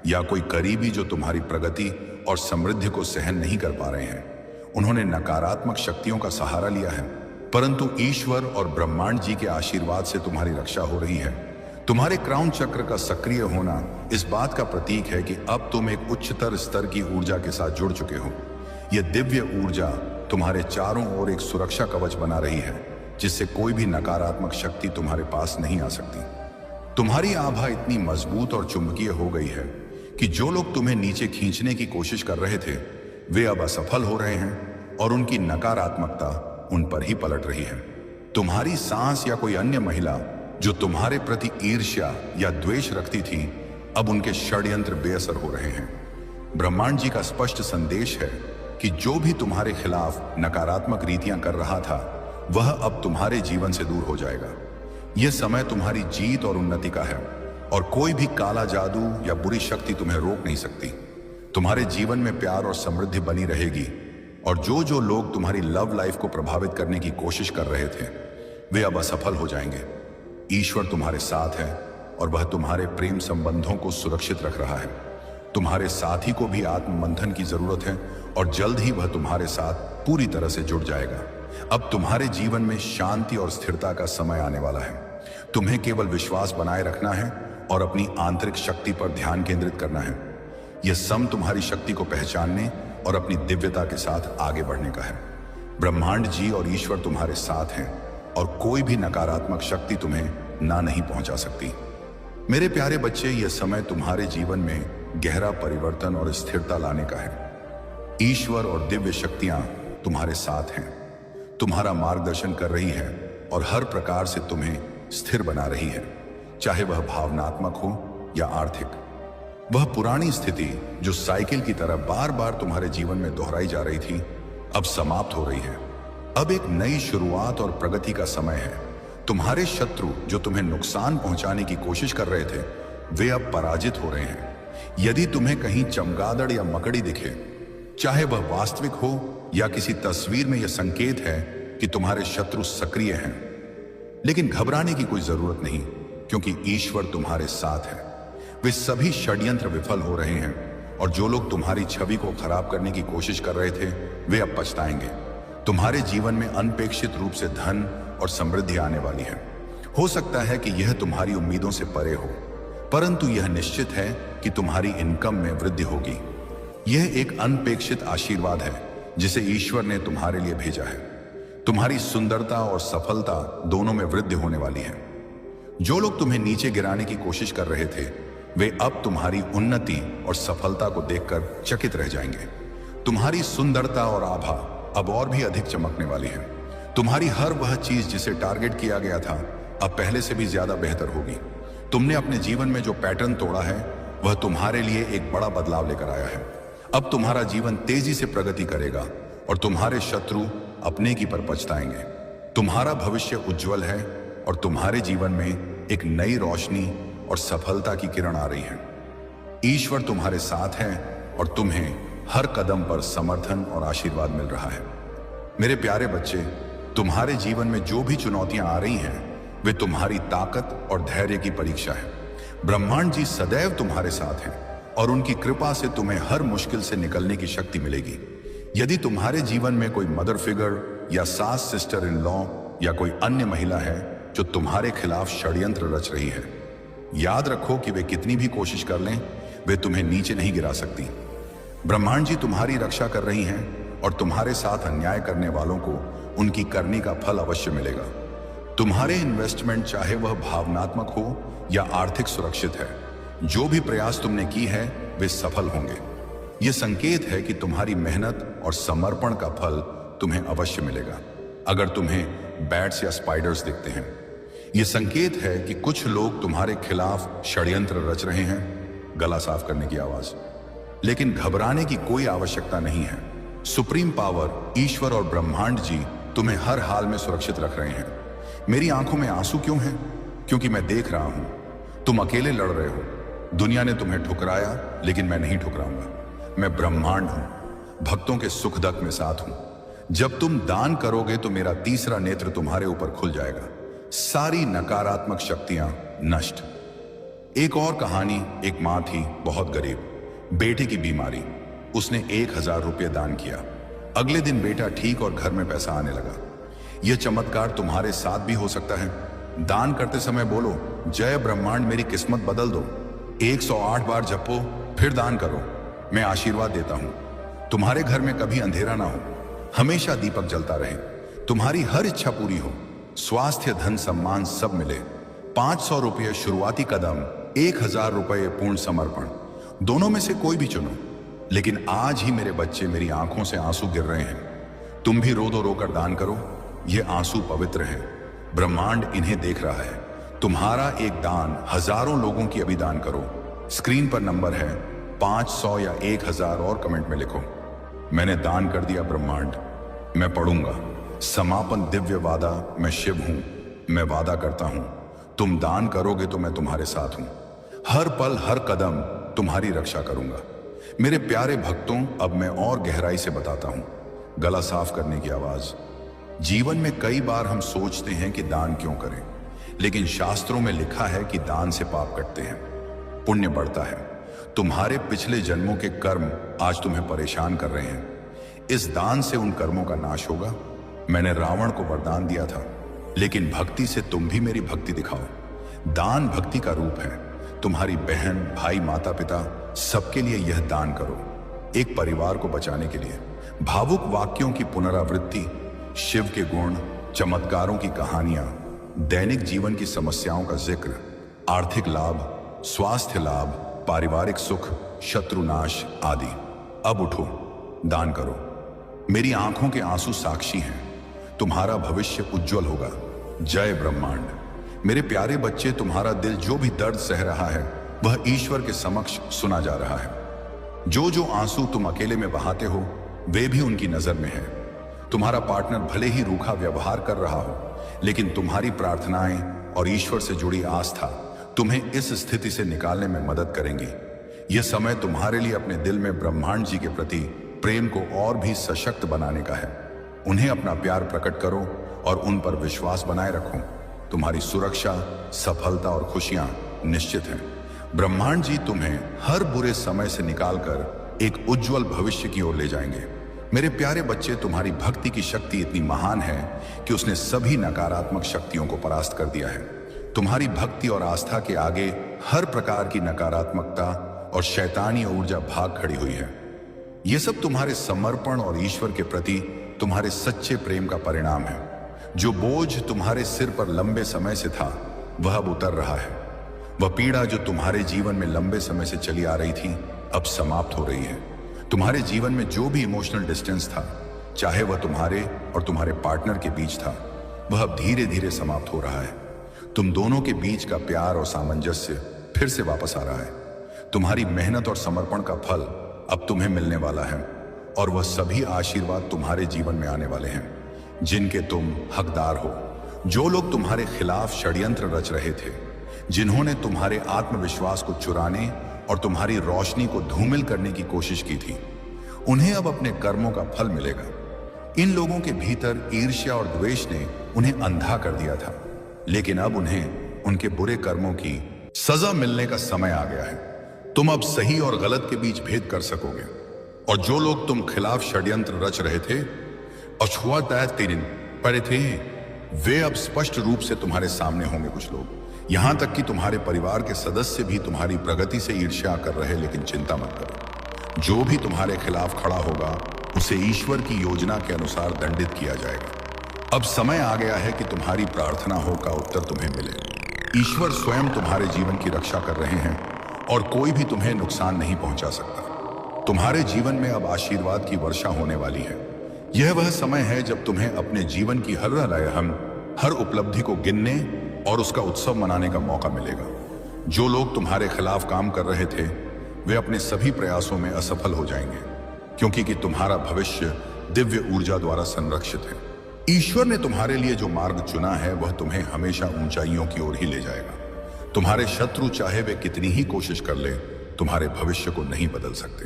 या कोई करीबी जो तुम्हारी प्रगति और समृद्धि को सहन नहीं कर पा रहे हैं, उन्होंने नकारात्मक शक्तियों का सहारा लिया है। परंतु ईश्वर और ब्रह्मांड जी के आशीर्वाद से तुम्हारी रक्षा हो रही है। तुम्हारे क्राउन चक्र का सक्रिय होना इस बात का प्रतीक है कि अब तुम एक उच्चतर स्तर की ऊर्जा के साथ जुड़ चुके हो। यह दिव्य ऊर्जा तुम्हारे चारों ओर एक सुरक्षा कवच बना रही है, जिससे कोई भी नकारात्मक शक्ति तुम्हारे पास नहीं आ सकती। तुम्हारी आभा इतनी मजबूत और चुंबकीय हो गई है कि जो लोग तुम्हें नीचे खींचने की कोशिश कर रहे थे, वे अब असफल हो रहे हैं और उनकी नकारात्मकता उन पर ही पलट रही है। तुम्हारी सांस या कोई अन्य महिला जो तुम्हारे प्रति ईर्ष्या या द्वेष रखती थी, अब उनके षड्यंत्र बेअसर हो रहे हैं। ब्रह्मांड जी का स्पष्ट संदेश है कि जो भी तुम्हारे खिलाफ नकारात्मक रीतियां कर रहा था, वह अब तुम्हारे जीवन से दूर हो जाएगा। यह समय तुम्हारी जीत और उन्नति का है और कोई भी काला जादू या बुरी शक्ति तुम्हें रोक नहीं सकती। तुम्हारे जीवन में प्यार और समृद्धि बनी रहेगी और जो जो लोग तुम्हारी लव लाइफ को प्रभावित करने की कोशिश कर रहे थे, वे अब असफल हो जाएंगे। ईश्वर तुम्हारे साथ है और वह तुम्हारे प्रेम संबंधों को सुरक्षित रख रहा है। तुम्हारे साथी को भी आत्ममंथन की जरूरत है और जल्द ही वह तुम्हारे साथ पूरी तरह से जुड़ जाएगा। अब तुम्हारे जीवन में शांति और स्थिरता का समय आने वाला है। तुम्हें केवल विश्वास बनाए रखना है और अपनी आंतरिक शक्ति पर ध्यान केंद्रित करना है। यह सम तुम्हारी शक्ति को पहचानने और अपनी दिव्यता के साथ आगे बढ़ने का है। ब्रह्मांड जी और ईश्वर तुम्हारे साथ हैं और कोई भी नकारात्मक शक्ति तुम्हें ना नहीं पहुंचा सकती। मेरे प्यारे बच्चे, यह समय तुम्हारे जीवन में गहरा परिवर्तन और स्थिरता लाने का है। ईश्वर और दिव्य शक्तियां तुम्हारे साथ हैं, तुम्हारा मार्गदर्शन कर रही है और हर प्रकार से तुम्हें स्थिर बना रही है, चाहे वह भावनात्मक हो या आर्थिक। वह पुरानी स्थिति जो साइकिल की तरह बार बार तुम्हारे जीवन में दोहराई जा रही थी, अब समाप्त हो रही है। अब एक नई शुरुआत और प्रगति का समय है। तुम्हारे शत्रु जो तुम्हें नुकसान पहुंचाने की कोशिश कर रहे थे, वे अब पराजित हो रहे हैं। यदि तुम्हें कहीं चमगादड़ या मकड़ी दिखे, चाहे वह वास्तविक हो या किसी तस्वीर में, यह संकेत है कि तुम्हारे शत्रु सक्रिय हैं। लेकिन घबराने की कोई जरूरत नहीं, क्योंकि ईश्वर तुम्हारे साथ है। वे सभी षड्यंत्र विफल हो रहे हैं और जो लोग तुम्हारी छवि को खराब करने की कोशिश कर रहे थे, वे अब पछताएंगे। तुम्हारे जीवन में अनपेक्षित रूप से धन और समृद्धि आने वाली है। हो सकता है कि यह तुम्हारी उम्मीदों से परे हो, परंतु यह निश्चित है कि तुम्हारी इनकम में वृद्धि होगी। यह एक अनपेक्षित आशीर्वाद है जिसे ईश्वर ने तुम्हारे लिए भेजा है। तुम्हारी सुंदरता और सफलता दोनों में वृद्धि होने वाली है। जो लोग तुम्हें नीचे गिराने की कोशिश कर रहे थे, वे अब तुम्हारी उन्नति और सफलता को देखकर चकित रह जाएंगे। तुम्हारी सुंदरता और आभा अब और भी अधिक चमकने वाली है। तुम्हारी हर वह चीज जिसे टारगेट किया गया था, अब पहले से भी ज्यादा बेहतर होगी। तुमने अपने जीवन में जो पैटर्न तोड़ा है वह तुम्हारे लिए एक बड़ा बदलाव लेकर आया है। अब तुम्हारा जीवन तेजी से प्रगति करेगा और तुम्हारे शत्रु अपने की पर पछताएंगे। तुम्हारा भविष्य उज्जवल है और तुम्हारे जीवन में एक नई रोशनी और सफलता की किरण आ रही है। ईश्वर तुम्हारे साथ है और तुम्हें हर कदम पर समर्थन और आशीर्वाद मिल रहा है। मेरे प्यारे बच्चे, तुम्हारे जीवन में जो भी चुनौतियां आ रही हैं वे तुम्हारी ताकत और धैर्य की परीक्षा है। ब्रह्मांड जी सदैव तुम्हारे साथ हैं और उनकी कृपा से तुम्हें हर मुश्किल से निकलने की शक्ति मिलेगी। यदि तुम्हारे जीवन में कोई मदर फिगर या सास सिस्टर इन लॉ या कोई अन्य महिला है जो तुम्हारे खिलाफ षड्यंत्र रच रही है, याद रखो कि वे कितनी भी कोशिश कर लें वे तुम्हें नीचे नहीं गिरा सकती। ब्रह्मांड जी तुम्हारी रक्षा कर रही हैं और तुम्हारे साथ अन्याय करने वालों को उनकी करनी का फल अवश्य मिलेगा। तुम्हारे इन्वेस्टमेंट चाहे वह भावनात्मक हो या आर्थिक सुरक्षित है, जो भी प्रयास तुमने की है वे सफल होंगे। यह संकेत है कि तुम्हारी मेहनत और समर्पण का फल तुम्हें अवश्य मिलेगा। अगर तुम्हें बैट्स या स्पाइडर्स दिखते हैं, यह संकेत है कि कुछ लोग तुम्हारे खिलाफ षड्यंत्र रच रहे हैं। गला साफ करने की आवाज। लेकिन घबराने की कोई आवश्यकता नहीं है। सुप्रीम पावर ईश्वर और ब्रह्मांड जी तुम्हें हर हाल में सुरक्षित रख रहे हैं। मेरी आंखों में आंसू क्यों हैं? क्योंकि मैं देख रहा हूं तुम अकेले लड़ रहे हो। दुनिया ने तुम्हें ठुकराया, लेकिन मैं नहीं ठुकराऊंगा। मैं ब्रह्मांड हूं, भक्तों के सुख दुख में साथ हूं। जब तुम दान करोगे तो मेरा तीसरा नेत्र तुम्हारे ऊपर खुल जाएगा। सारी नकारात्मक शक्तियां नष्ट। एक और कहानी। एक मां थी, बहुत गरीब, बेटे की बीमारी। उसने 1000 रुपये दान किया। अगले दिन बेटा ठीक और घर में पैसा आने लगा। यह चमत्कार तुम्हारे साथ भी हो सकता है। दान करते समय बोलो, जय ब्रह्मांड मेरी किस्मत बदल दो। 108 बार जपो, फिर दान करो। मैं आशीर्वाद देता हूं तुम्हारे घर में कभी अंधेरा ना हो, हमेशा दीपक जलता रहे, तुम्हारी हर इच्छा पूरी हो, स्वास्थ्य धन सम्मान सब मिले। 500 रुपये शुरुआती कदम, 1000 रुपये पूर्ण समर्पण। दोनों में से कोई भी चुनो। लेकिन आज ही मेरे बच्चे, मेरी आंखों से आंसू गिर रहे हैं। तुम भी रो दो रोकर दान करो। ये आंसू पवित्र हैं, ब्रह्मांड इन्हें देख रहा है। तुम्हारा एक दान हजारों लोगों की अभी दान करो। स्क्रीन पर नंबर है 500 या 1000 और कमेंट में लिखो, मैंने दान कर दिया ब्रह्मांड। मैं पढ़ूंगा। समापन दिव्य वादा, मैं शिव हूं, मैं वादा करता हूं तुम दान करोगे तो मैं तुम्हारे साथ हूं। हर पल हर कदम तुम्हारी रक्षा करूंगा। मेरे प्यारे भक्तों, अब मैं और गहराई से बताता हूं। गला साफ करने की आवाज। जीवन में कई बार हम सोचते हैं कि दान क्यों करें, लेकिन शास्त्रों में लिखा है कि दान से पाप कटते हैं, पुण्य बढ़ता है। तुम्हारे पिछले जन्मों के कर्म आज तुम्हें परेशान कर रहे हैं। इस दान से उन कर्मों का नाश होगा। मैंने रावण को वरदान दिया था, लेकिन भक्ति से तुम भी मेरी भक्ति दिखाओ। दान भक्ति का रूप है। तुम्हारी बहन, भाई, माता पिता सबके लिए यह दान करो, एक परिवार को बचाने के लिए। भावुक वाक्यों की पुनरावृत्ति, शिव के गुण, चमत्कारों की कहानियां, दैनिक जीवन की समस्याओं का जिक्र, आर्थिक लाभ, स्वास्थ्य लाभ, पारिवारिक सुख, शत्रुनाश आदि। अब उठो, दान करो। मेरी आंखों के आंसू साक्षी हैं। तुम्हारा भविष्य उज्जवल होगा। जय ब्रह्मांड। मेरे प्यारे बच्चे, तुम्हारा दिल जो भी दर्द सह रहा है वह ईश्वर के समक्ष सुना जा रहा है। जो जो आंसू तुम अकेले में बहाते हो वे भी उनकी नजर में है। तुम्हारा पार्टनर भले ही रूखा व्यवहार कर रहा हो, लेकिन तुम्हारी प्रार्थनाएं और ईश्वर से जुड़ी आस्था तुम्हें इस स्थिति से निकालने में मदद करेंगी। यह समय तुम्हारे लिए अपने दिल में ब्रह्मांड जी के प्रति प्रेम को और भी सशक्त बनाने का है। उन्हें अपना प्यार प्रकट करो और उन पर विश्वास बनाए रखो। तुम्हारी सुरक्षा, सफलता और खुशियां निश्चित हैं। ब्रह्मांड जी तुम्हें हर बुरे समय से निकालकर एक उज्जवल भविष्य की ओर ले जाएंगे। मेरे प्यारे बच्चे, तुम्हारी भक्ति की शक्ति इतनी महान है कि उसने सभी नकारात्मक शक्तियों को परास्त कर दिया है। तुम्हारी भक्ति और आस्था के आगे हर प्रकार की नकारात्मकता और शैतानी ऊर्जा भाग खड़ी हुई है। यह सब तुम्हारे समर्पण और ईश्वर के प्रति तुम्हारे सच्चे प्रेम का परिणाम है। जो बोझ तुम्हारे सिर पर लंबे समय से था वह अब उतर रहा है। वह पीड़ा जो तुम्हारे जीवन में लंबे समय से चली आ रही थी अब समाप्त हो रही है। तुम्हारे जीवन में जो भी इमोशनल डिस्टेंस था, चाहे वह तुम्हारे और तुम्हारे पार्टनर के बीच था, वह अब धीरे धीरे समाप्त हो रहा है। तुम दोनों के बीच का प्यार और सामंजस्य फिर से वापस आ रहा है। तुम्हारी मेहनत और समर्पण का फल अब तुम्हें मिलने वाला है और वह सभी आशीर्वाद तुम्हारे जीवन में आने वाले हैं जिनके तुम हकदार हो। जो लोग तुम्हारे खिलाफ षड्यंत्र रच रहे थे, जिन्होंने तुम्हारे आत्मविश्वास को चुराने और तुम्हारी रोशनी को धूमिल करने की कोशिश की थी, उन्हें अब अपने कर्मों का फल मिलेगा। इन लोगों के भीतर ईर्ष्या और द्वेष ने उन्हें अंधा कर दिया था, लेकिन अब उन्हें उनके बुरे कर्मों की सजा मिलने का समय आ गया है। तुम अब सही और गलत के बीच भेद कर सकोगे और जो लोग तुम खिलाफ षड्यंत्र रच रहे थे पड़े थे, वे अब स्पष्ट रूप से तुम्हारे सामने होंगे। कुछ लोग, यहां तक कि तुम्हारे परिवार के सदस्य भी तुम्हारी प्रगति से ईर्ष्या कर रहे, लेकिन चिंता मत करो। जो भी तुम्हारे खिलाफ खड़ा होगा उसे ईश्वर की योजना के अनुसार दंडित किया जाएगा। अब समय आ गया है कि तुम्हारी प्रार्थना हो का उत्तर तुम्हें मिले। ईश्वर स्वयं तुम्हारे जीवन की रक्षा कर रहे हैं और कोई भी तुम्हें नुकसान नहीं पहुंचा सकता। तुम्हारे जीवन में अब आशीर्वाद की वर्षा होने वाली है। यह वह समय है जब तुम्हें अपने जीवन की हर उपलब्धि को गिनने और उसका उत्सव मनाने का मौका मिलेगा। जो लोग तुम्हारे खिलाफ काम कर रहे थे, वे अपने सभी प्रयासों में असफल हो जाएंगे, क्योंकि तुम्हारा भविष्य दिव्य ऊर्जा द्वारा संरक्षित है। ईश्वर ने तुम्हारे लिए जो मार्ग चुना है वह तुम्हें हमेशा ऊंचाइयों की ओर ही ले जाएगा। तुम्हारे शत्रु चाहे वे कितनी ही कोशिश कर ले, तुम्हारे भविष्य को नहीं बदल सकते।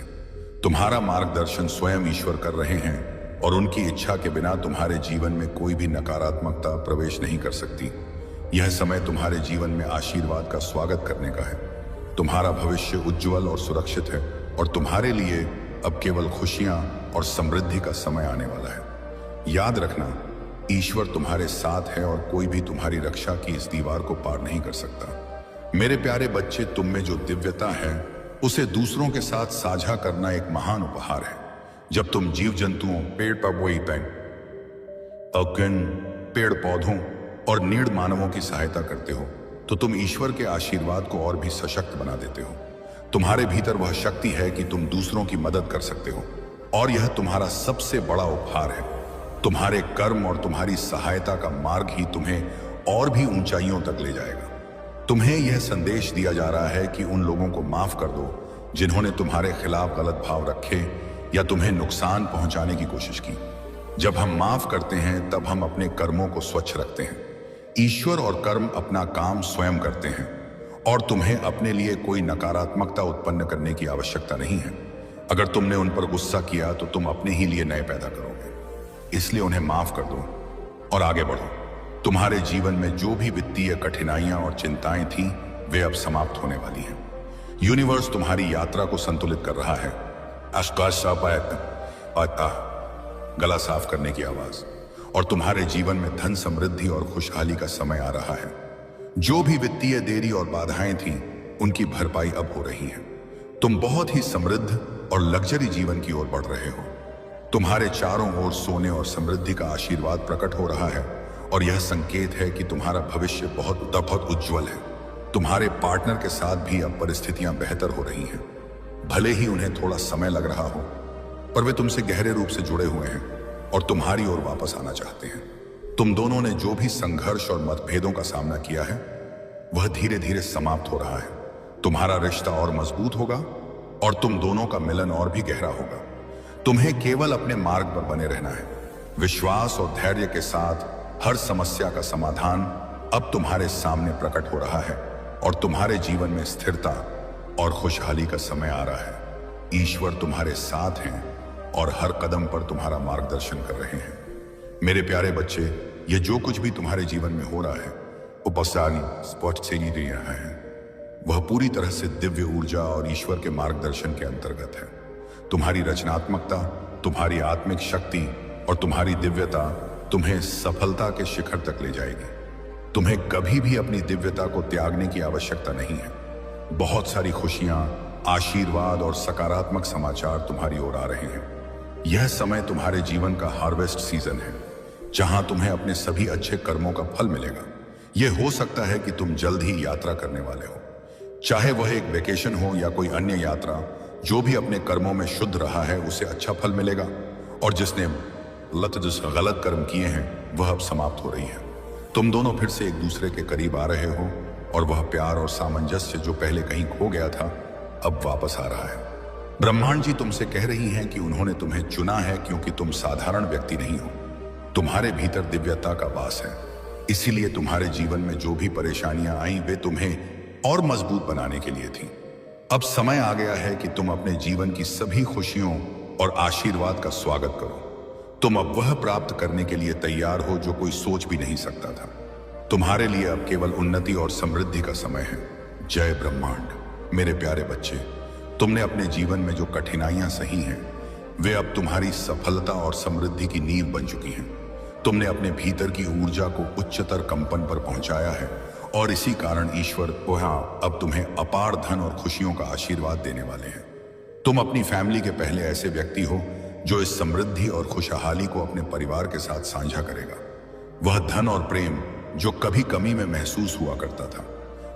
तुम्हारा मार्गदर्शन स्वयं ईश्वर कर रहे हैं और उनकी इच्छा के बिना तुम्हारे जीवन में कोई भी नकारात्मकता प्रवेश नहीं कर सकती। यह समय तुम्हारे जीवन में आशीर्वाद का स्वागत करने का है। तुम्हारा भविष्य उज्जवल और सुरक्षित है और तुम्हारे लिए अब केवल खुशियां और समृद्धि का समय आने वाला है। याद रखना, ईश्वर तुम्हारे साथ है और कोई भी तुम्हारी रक्षा की इस दीवार को पार नहीं कर सकता। मेरे प्यारे बच्चे, तुम में जो दिव्यता है उसे दूसरों के साथ साझा करना एक महान उपहार है। जब तुम जीव जंतुओं, पेड़ पौधों और नीड मानवों की सहायता करते हो, तो तुम ईश्वर के आशीर्वाद को और भी सशक्त बना देते हो। तुम्हारे भीतर वह शक्ति है कि तुम दूसरों की मदद कर सकते हो और यह तुम्हारा सबसे बड़ा उपहार है। तुम्हारे कर्म और तुम्हारी सहायता का मार्ग ही तुम्हें और भी ऊंचाइयों तक ले जाएगा। तुम्हें यह संदेश दिया जा रहा है कि उन लोगों को माफ कर दो जिन्होंने तुम्हारे खिलाफ गलत भाव रखे या तुम्हें नुकसान पहुंचाने की कोशिश की। जब हम माफ करते हैं तब हम अपने कर्मों को स्वच्छ रखते हैं। ईश्वर और कर्म अपना काम स्वयं करते हैं और तुम्हें अपने लिए कोई नकारात्मकता उत्पन्न करने की आवश्यकता नहीं है। अगर तुमने उन पर गुस्सा किया तो तुम अपने ही लिए नए पैदा करोगे। इसलिए उन्हें माफ कर दो और आगे बढ़ो। तुम्हारे जीवन में जो भी वित्तीय कठिनाइयां और चिंताएं थीं, वे अब समाप्त होने वाली हैं। यूनिवर्स तुम्हारी यात्रा को संतुलित कर रहा है। गला साफ करने की आवाज, और तुम्हारे जीवन में धन, समृद्धि और खुशहाली का समय आ रहा है। जो भी वित्तीय देरी और बाधाएं थीं, उनकी भरपाई अब हो रही है। तुम बहुत ही समृद्ध और लग्जरी जीवन की ओर बढ़ रहे हो। तुम्हारे चारों ओर सोने और समृद्धि का आशीर्वाद प्रकट हो रहा है और यह संकेत है कि तुम्हारा भविष्य बहुत उज्जवल है। तुम्हारे पार्टनर के साथ भी अब परिस्थितियां बेहतर हो रही हैं। भले ही उन्हें थोड़ा समय लग रहा हो, पर वे तुमसे गहरे रूप से जुड़े हुए हैं और तुम्हारी ओर वापस आना चाहते हैं। तुम दोनों ने जो भी संघर्ष और मतभेदों का सामना किया है, वह धीरे धीरे समाप्त हो रहा है। तुम्हारा रिश्ता और मजबूत होगा और तुम दोनों का मिलन और भी गहरा होगा। तुम्हें केवल अपने मार्ग पर बने रहना है। विश्वास और धैर्य के साथ हर समस्या का समाधान अब तुम्हारे सामने प्रकट हो रहा है और तुम्हारे जीवन में स्थिरता और खुशहाली का समय आ रहा है। ईश्वर तुम्हारे साथ हैं और हर कदम पर तुम्हारा मार्गदर्शन कर रहे हैं। मेरे प्यारे बच्चे, ये जो कुछ भी तुम्हारे जीवन में हो रहा है, उपसारी स्पष्ट से नहीं दे रहा है। वह पूरी तरह से दिव्य ऊर्जा और ईश्वर के मार्गदर्शन के अंतर्गत है। तुम्हारी रचनात्मकता, तुम्हारी आत्मिक शक्ति और तुम्हारी दिव्यता तुम्हें सफलता के शिखर तक ले जाएगी। तुम्हें कभी भी अपनी दिव्यता को त्यागने की आवश्यकता नहीं है। बहुत सारी खुशियां, आशीर्वाद और सकारात्मक समाचार तुम्हारी ओर आ रहे हैं। यह समय तुम्हारे जीवन का हार्वेस्ट सीजन है, जहां तुम्हें अपने सभी अच्छे कर्मों का फल मिलेगा। यह हो सकता है कि तुम जल्द ही यात्रा करने वाले हो, चाहे वह एक वेकेशन हो या कोई अन्य यात्रा। जो भी अपने कर्मों में शुद्ध रहा है उसे अच्छा फल मिलेगा और जिसने गलत कर्म किए हैं वह अब समाप्त हो रही है। तुम दोनों फिर से एक दूसरे के करीब आ रहे हो और वह प्यार और सामंजस्य जो पहले कहीं खो गया था अब वापस आ रहा है। ब्रह्मांड जी तुमसे कह रही हैं कि उन्होंने तुम्हें चुना है क्योंकि तुम साधारण व्यक्ति नहीं हो। तुम्हारे भीतर दिव्यता का वास है। इसीलिए तुम्हारे जीवन में जो भी परेशानियां आई वे तुम्हें और मजबूत बनाने के लिए थी। अब समय आ गया है कि तुम अपने जीवन की सभी खुशियों और आशीर्वाद का स्वागत करो। तुम अब वह प्राप्त करने के लिए तैयार हो जो कोई सोच भी नहीं सकता था। तुम्हारे लिए अब केवल उन्नति और समृद्धि का समय है। जय ब्रह्मांड। मेरे प्यारे बच्चे, तुमने अपने जीवन में जो कठिनाइयां सही हैं वे अब तुम्हारी सफलता और समृद्धि की नींव बन चुकी हैं। तुमने अपने भीतर की ऊर्जा को उच्चतर कंपन पर पहुंचाया है और इसी कारण ईश्वर अब तुम्हें अपार धन और खुशियों का आशीर्वाद देने वाले हैं। तुम अपनी फैमिली के पहले ऐसे व्यक्ति हो जो इस समृद्धि और खुशहाली को अपने परिवार के साथ साझा करेगा। वह धन और प्रेम जो कभी कमी में महसूस हुआ करता था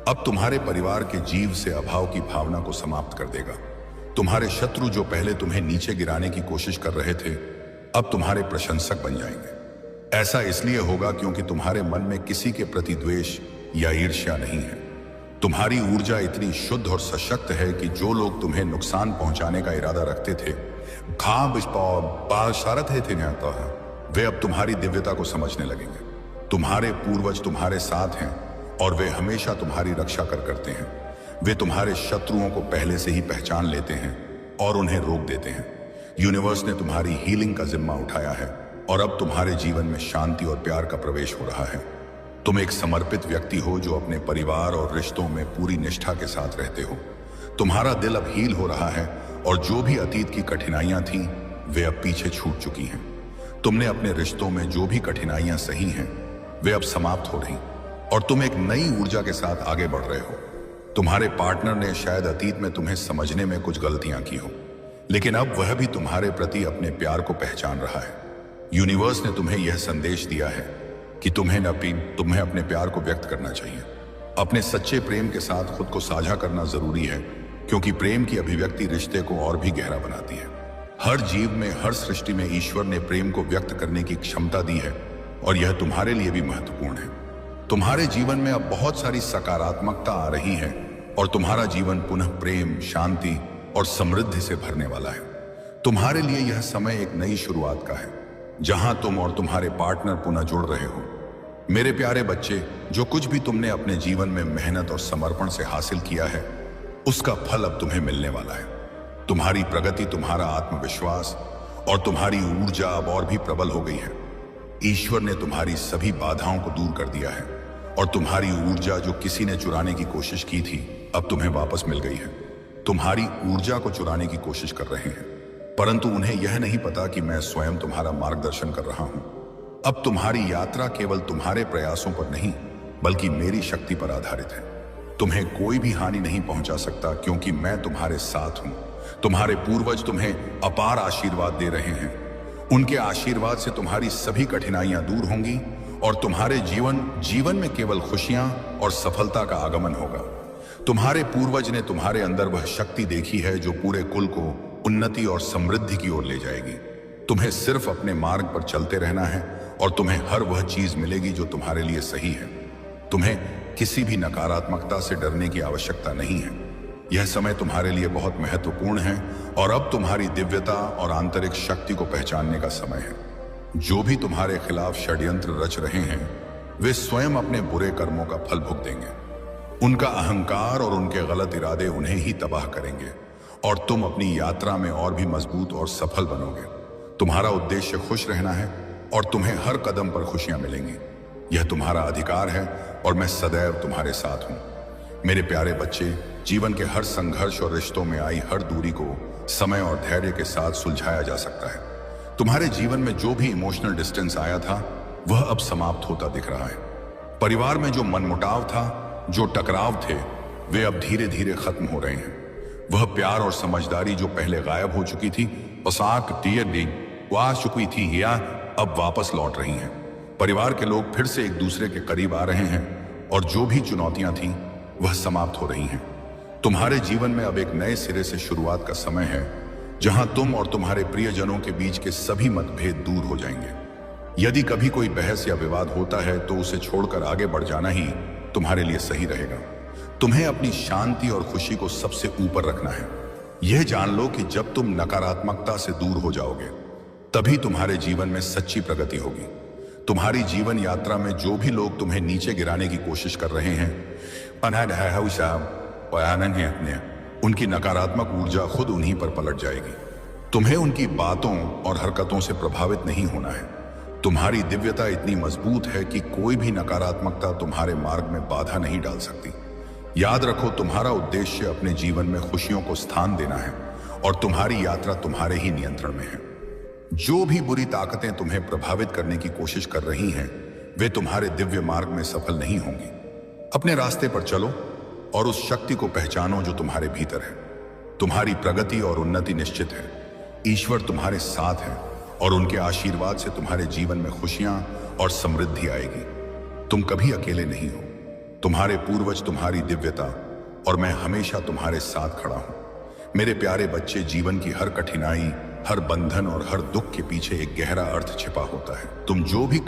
अब तुम्हारे परिवार के जीव से अभाव की भावना को समाप्त कर देगा। तुम्हारे शत्रु जो पहले तुम्हें नीचे गिराने की कोशिश कर रहे थे अब तुम्हारे प्रशंसक बन जाएंगे। ऐसा इसलिए होगा क्योंकि तुम्हारे मन में किसी के प्रति द्वेष या ईर्ष्या नहीं है। तुम्हारी ऊर्जा इतनी शुद्ध और सशक्त है कि जो लोग तुम्हें नुकसान पहुंचाने का इरादा रखते थे वे अब तुम्हारी दिव्यता को समझने लगेंगे। तुम्हारे पूर्वज तुम्हारे साथ हैं और वे हमेशा तुम्हारी रक्षा करते हैं। वे तुम्हारे शत्रुओं को पहले से ही पहचान लेते हैं और उन्हें रोक देते हैं। यूनिवर्स ने तुम्हारी हीलिंग का जिम्मा उठाया है और अब तुम्हारे जीवन में शांति और प्यार का प्रवेश हो रहा है। तुम एक समर्पित व्यक्ति हो जो अपने परिवार और रिश्तों में पूरी निष्ठा के साथ रहते हो। तुम्हारा दिल अब हील हो रहा है और जो भी अतीत की कठिनाइयां थीं वे अब पीछे छूट चुकी हैं। तुमने अपने रिश्तों में जो भी कठिनाइयां सही हैं वे अब समाप्त हो रही और तुम एक नई ऊर्जा के साथ आगे बढ़ रहे हो। तुम्हारे पार्टनर ने शायद अतीत में तुम्हें समझने में कुछ गलतियां की हो, लेकिन अब वह भी तुम्हारे प्रति अपने प्यार को पहचान रहा है। यूनिवर्स ने तुम्हें यह संदेश दिया है कि तुम्हें अपने प्यार को व्यक्त करना चाहिए। अपने सच्चे प्रेम के साथ खुद को साझा करना जरूरी है क्योंकि प्रेम की अभिव्यक्ति रिश्ते को और भी गहरा बनाती है। हर जीव में, हर सृष्टि में ईश्वर ने प्रेम को व्यक्त करने की क्षमता दी है और यह तुम्हारे लिए भी महत्वपूर्ण है। तुम्हारे जीवन में अब बहुत सारी सकारात्मकता आ रही है और तुम्हारा जीवन पुनः प्रेम, शांति और समृद्धि से भरने वाला है। तुम्हारे लिए यह समय एक नई शुरुआत का है जहां तुम और तुम्हारे पार्टनर पुनः जुड़ रहे हो। मेरे प्यारे बच्चे, जो कुछ भी तुमने अपने जीवन में मेहनत और समर्पण से हासिल किया है उसका फल अब तुम्हें मिलने वाला है। तुम्हारी प्रगति, तुम्हारा आत्मविश्वास और तुम्हारी ऊर्जा अब और भी प्रबल हो गई है। ईश्वर ने तुम्हारी सभी बाधाओं को दूर कर दिया है और तुम्हारी ऊर्जा जो किसी ने चुराने की कोशिश की थी अब तुम्हें वापस मिल गई है। तुम्हारी ऊर्जा को चुराने की कोशिश कर रहे हैं परंतु उन्हें यह नहीं पता कि मैं स्वयं तुम्हारा मार्गदर्शन कर रहा हूं। अब तुम्हारी यात्रा केवल तुम्हारे प्रयासों पर नहीं बल्कि मेरी शक्ति पर आधारित है। तुम्हें कोई भी हानि नहीं पहुंचा सकता क्योंकि मैं तुम्हारे साथ हूं। तुम्हारे पूर्वज तुम्हें अपार आशीर्वाद दे रहे हैं। उनके आशीर्वाद से तुम्हारी सभी कठिनाइयां दूर होंगी और तुम्हारे जीवन में केवल खुशियां और सफलता का आगमन होगा। तुम्हारे पूर्वज ने तुम्हारे अंदर वह शक्ति देखी है जो पूरे कुल को उन्नति और समृद्धि की ओर ले जाएगी। तुम्हें सिर्फ अपने मार्ग पर चलते रहना है और तुम्हें हर वह चीज मिलेगी जो तुम्हारे लिए सही है। तुम्हें किसी भी नकारात्मकता से डरने की आवश्यकता नहीं है। यह समय तुम्हारे लिए बहुत महत्वपूर्ण है और अब तुम्हारी दिव्यता और आंतरिक शक्ति को पहचानने का समय है। जो भी तुम्हारे खिलाफ षड्यंत्र रच रहे हैं वे स्वयं अपने बुरे कर्मों का फल भुगतेंगे। उनका अहंकार और उनके गलत इरादे उन्हें ही तबाह करेंगे और तुम अपनी यात्रा में और भी मजबूत और सफल बनोगे। तुम्हारा उद्देश्य खुश रहना है और तुम्हें हर कदम पर खुशियां मिलेंगी। यह तुम्हारा अधिकार है और मैं सदैव तुम्हारे साथ हूं। मेरे प्यारे बच्चे, जीवन के हर संघर्ष और रिश्तों में आई हर दूरी को समय और धैर्य के साथ सुलझाया जा सकता है। तुम्हारे जीवन में जो भी इमोशनल डिस्टेंस आया था वह अब समाप्त होता दिख रहा है। परिवार में जो मनमुटाव था, जो टकराव थे, वे अब धीरे धीरे खत्म हो रहे हैं। वह प्यार और समझदारी जो पहले गायब हो चुकी थी चुकी थी या अब वापस लौट रही हैं। परिवार के लोग फिर से एक दूसरे के करीब आ रहे हैं और जो भी चुनौतियां थीं वह समाप्त हो रही हैं। तुम्हारे जीवन में अब एक नए सिरे से शुरुआत का समय है जहां तुम और तुम्हारे प्रियजनों के बीच के सभी मतभेद दूर हो जाएंगे। यदि कभी कोई बहस या विवाद होता है तो उसे छोड़कर आगे बढ़ जाना ही तुम्हारे लिए सही रहेगा। तुम्हें अपनी शांति और खुशी को सबसे ऊपर रखना है। यह जान लो कि जब तुम नकारात्मकता से दूर हो जाओगे तभी तुम्हारे जीवन में सच्ची प्रगति होगी। तुम्हारी जीवन यात्रा में जो भी लोग तुम्हें नीचे गिराने की कोशिश कर रहे हैं, उनकी नकारात्मक ऊर्जा खुद उन्हीं पर पलट जाएगी। तुम्हें उनकी बातों और हरकतों से प्रभावित नहीं होना है। तुम्हारी दिव्यता इतनी मजबूत है कि कोई भी नकारात्मकता तुम्हारे मार्ग में बाधा नहीं डाल सकती। याद रखो, तुम्हारा उद्देश्य अपने जीवन में खुशियों को स्थान देना है और तुम्हारी यात्रा तुम्हारे ही नियंत्रण में है। जो भी बुरी ताकतें तुम्हें प्रभावित करने की कोशिश कर रही हैं, वे तुम्हारे दिव्य मार्ग में सफल नहीं होंगी। अपने रास्ते पर चलो और उस शक्ति को पहचानो जो तुम्हारे भीतर है। तुम्हारी प्रगति और उन्नति निश्चित है। ईश्वर तुम्हारे साथ है और उनके आशीर्वाद से तुम्हारे जीवन में खुशियां और समृद्धि आएगी। तुम कभी अकेले नहीं हो। तुम्हारे पूर्वज तुम्हारी दिव्यता और मैं हमेशा तुम्हारे साथ खड़ा हूं। मेरे प्यारे बच्चे, जीवन की हर कठिनाई, हर बंधन और हर दुख के पीछे एक गहरा अर्थ छिपा होता है। तुम जो भी